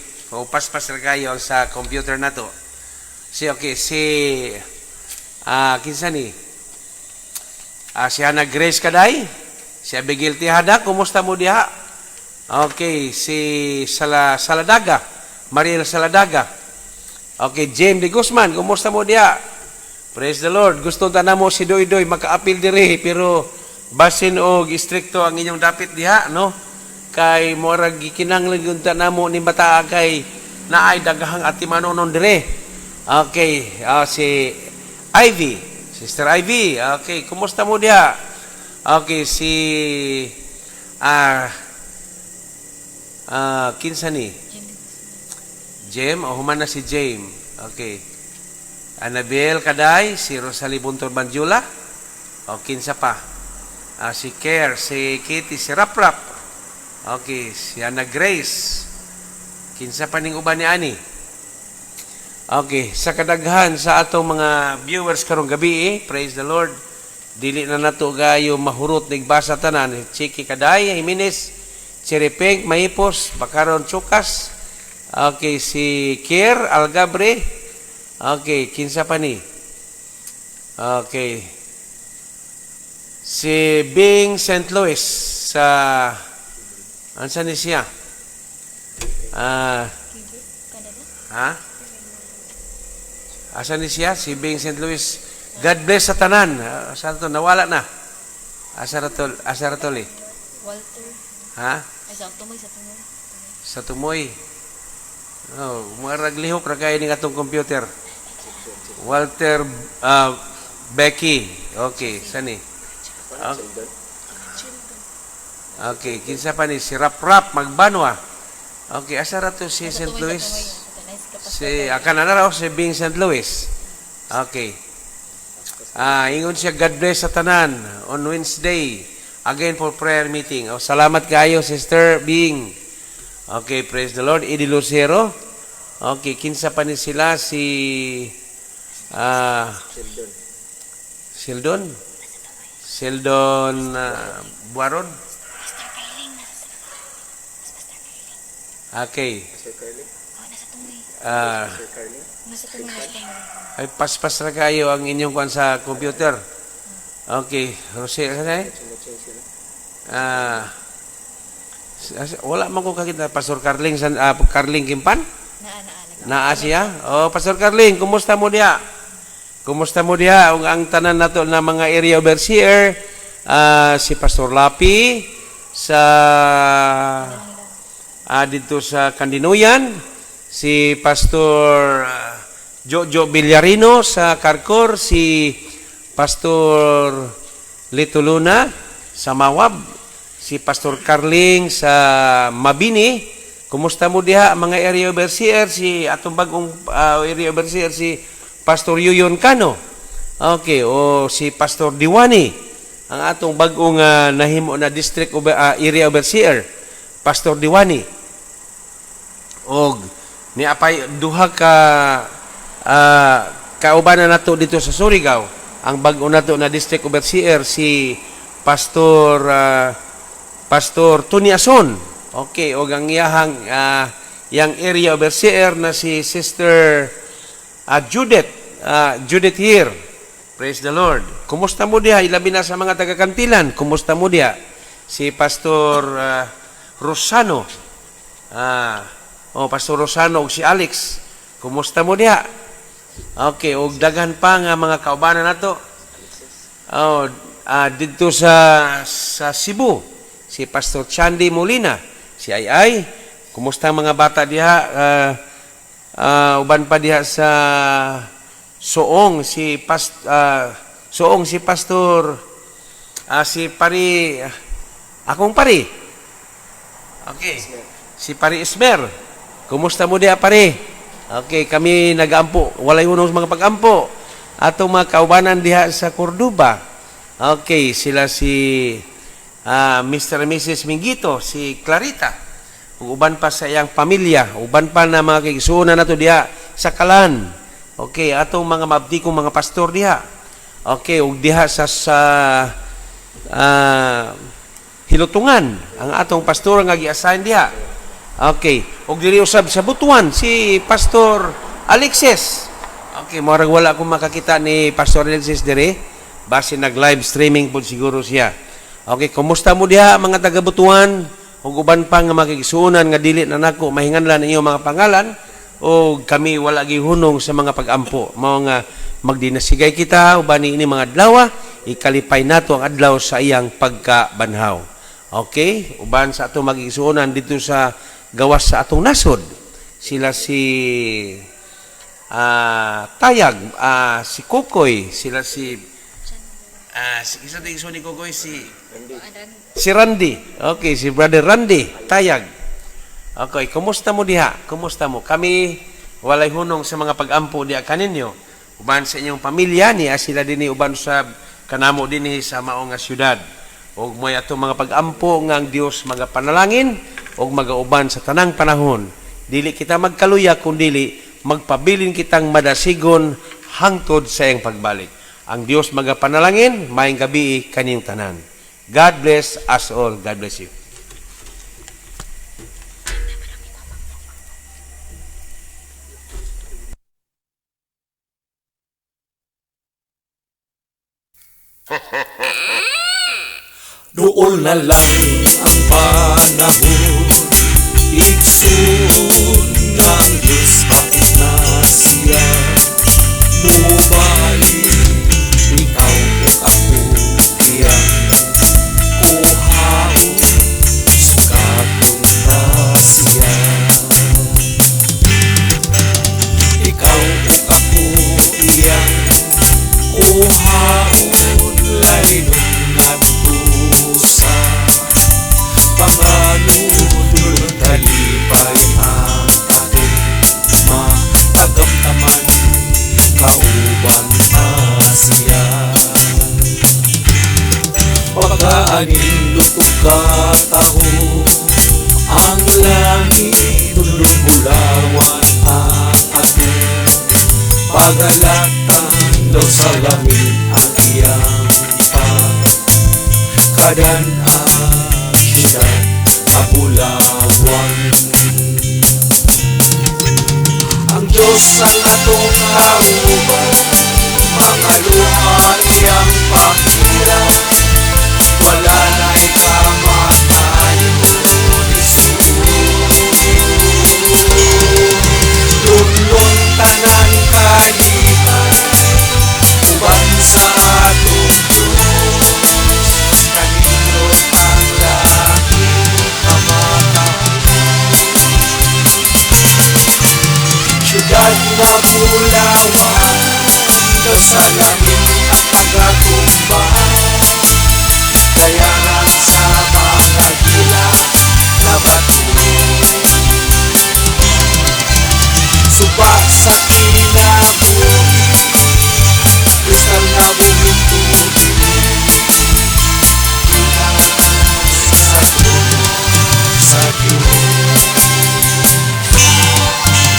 paspas ra kayo sa computer na to. Si kinsa ni? Si Hannah Grace Kaday, si Abigail Tihada, kumusta mo diha? Okay, si Saladaga, Mariel Saladaga. Okay, James de Guzman, kumusta mo diha? Praise the Lord. Gusto ta namo si Doy maka-appeal diri pero basin og istrikto ang inyong dapit diha, no? Kay murag gikinahanglan gyud ta namo ni bata kay naay daghang atimanon dire. Okay, si Ivy, Sister Ivy. Okay, kumusta mo diha? Okay, si kinsa ni? Jem, human na si Jem. Okay. Annabel Kaday, si Rosalie Buntor Banjula. O kinsa pa? Si Care, si Kitty, si Raprap. Okay, si Anna Grace. Kinsa pa ning uban ni ani? Okay, sa kadaghan sa atong mga viewers karong gabi, praise the Lord. Dili na nato gayo mahurot nigbasa tanan. Chiki Kaday, Jimenez, Cherepeng, Mahipos, Bakaron Chukas. Okay, si Kier Algabre. Okay, kinsa pa ni? Okay. Si Bing St. Louis sa ansa ni siya? Asa ni siya? Si Bing St. Louis. God bless sa tanan. Asa to nawala na? Asa ratol Walter. Ha? Ay, sa tumoy. Sa tumoy. Oh, marag lihok ra kay ning atong computer. Walter Becky. Okay, sani? Okay, kinsa pa ni si Rap Magbanwa. Okay, asa ra to si St. Louis? Si akan na raw si Bing St. Louis. Okay. Ingon siya God bless sa tanan on Wednesday again for prayer meeting. Salamat kayo Sister Bing. Okay, praise the Lord. Idi Lucero. Okay, kinsa pa ni sila si Sheldon Buaron. Okay. Ay paspas ra kayo ang inyong kwan sa computer. Okay, Rosel wala man ko kakita Pastor Carling Carling Kimpan? Naa siya? Oh, Pastor Carling, kumusta mo diha? Kumusta mo diha ang tanan nato na mga area overseer, si Pastor Lapi sa dito sa Kandinuyan, si Pastor Jojo Villarino sa Carcor, si Pastor Lito Luna sa Mawab, si Pastor Carling sa Mabini. Kumusta mo diha mga area overseer, si atong bagong area overseer si Pastor Yuyon Cano. Okay, si Pastor Diwani, ang atong bagong nahimo na district area overseer, Pastor Diwani. Og ni apay duha ka kaubanan nato dito sa Surigao, ang bag-o nato na district overseer si Pastor Tony Ason. Okay, og ang yang area overseer na si Sister Judith here. Praise the Lord. Kumusta mo diha? Ilabi na sa mga taga-Kantilan. Kumusta mo diha? Si Pastor Rosano. Pastor Rosano og si Alex. Kumusta mo diha? Okay, og daghan pa nga mga kaubanan nato. Dito sa Cebu, si Pastor Chandy Molina, si Ay. Kumusta ang mga bata diha? Uban pa diha sa Soong si Pastor si Pari akong Pari. Okay. Si Pari Esmer. Kumusta mo diha Pari? Okay, kami nag-ampo. Walay unos mga pag-ampo. atong mga kaubanan diha sa Cordoba. Okay, sila si Mr. and Mrs. Mingito, si Clarita, ug uban pa sa iyang pamilya, uban pa na mga kaigsuonan nato diha sa Kalan. Okay, atong mga mabdi kong mga pastor diha. Okay, ug diha sa Hilutungan, ang atong pastor nga gi-assign diha. Okay, ug diri usab sa Butuan si Pastor Alexis. Okay, murag wala akong makakita ni Pastor Alexis diri, base nag-live streaming po siguro siya. Okay, kumusta mo diha mga taga Butuan? Ug uban pa nga makigsuonan nga dili na nako mahinganlan ninyo mga pangalan o kami wala gihunong sa mga pag-ampo. Mao nga magdinasigay kita uban ini mga adlaw, ikalipay nato ang adlaw sa iyang pagkabanhaw. Okay, uban sa atong magigsuonan dito sa gawas sa atong nasod. Sila si Tayag, si Kokoy, sila si isa din ni Kokoy, si Randy. Okay, si Brother Randy Tayag. Okay, kumusta mo diha? Kumusta mo? Kami walay hunong sa mga pag-ampo diha kaninyo. Uban sa inyong pamilya niya sila dinhi uban sa kanamo dinhi sa mao nga syudad. Og moy ato mga pag-ampo nga ang Dios mga panalangin og magauban sa tanang panahon. Dili kita magkaluya kundi magpabilin kitang madasigon hangtod sa iyang pagbalik. Ang Dios mga panalangin, maayong gabi kaniyong tanan. God bless us all. God bless you. Doon na lang ang panahon, igsoon ng Diyos kapit na siya. Nubalik, ikaw o ako, iyan kuhaon, sugatong na siya. Ikaw o ako, iyan kuhaon, lalinong nagtusa. Panganunod talipay ang ating matagamtaman, kauban Asya. Pagkaanin lutog kataho, ang langit tulog bulawan ang ating pagalatang daw sa langit ang iyang pagkadanaan siya kapulawan. Ang Diyos ang atong kauban, mga luha iyang pakira, wala na'y kamatayon, Jesus. Lulong tanan kalitan, uban sa atong Diyos, kanino ang lahing kamatayon. Siyudad na bulawan, daw sa langit at pagkakumbang, dayanan sa mga gila na bato. Suba sa kinabuhi, kristal na bumutuloy, inas sa trono sa Diyos.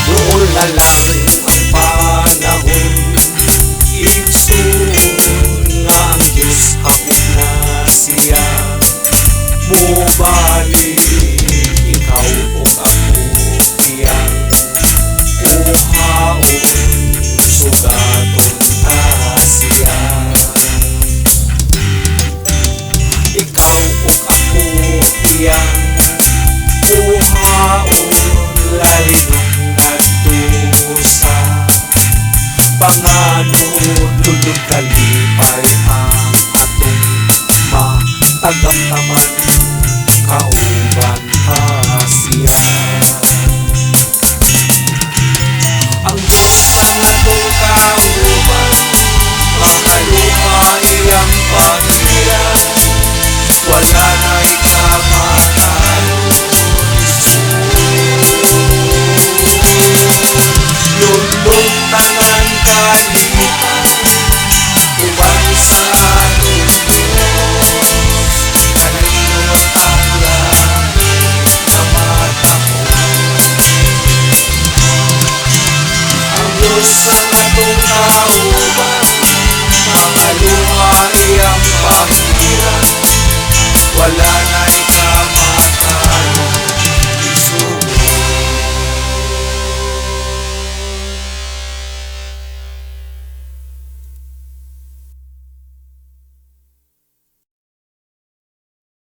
Doon na lang ang panahon, igsoon nga ang Diyos hapit na siya. Mubalik, ikaw o ako, iyang kuhaon, sugaton ka siya. Ikaw o ako, iyang kuhaon, lalinong nagtusa. Panganod, lulog kalipay ang atong matagamtaman, kauban Asya. Ang Diyos ang atong kauban, mga luha iyang pakira, wala na'y kamatayon, Jesus. Lulong tangan kalitan, kauban, mga luha iyang pakiran. Wala na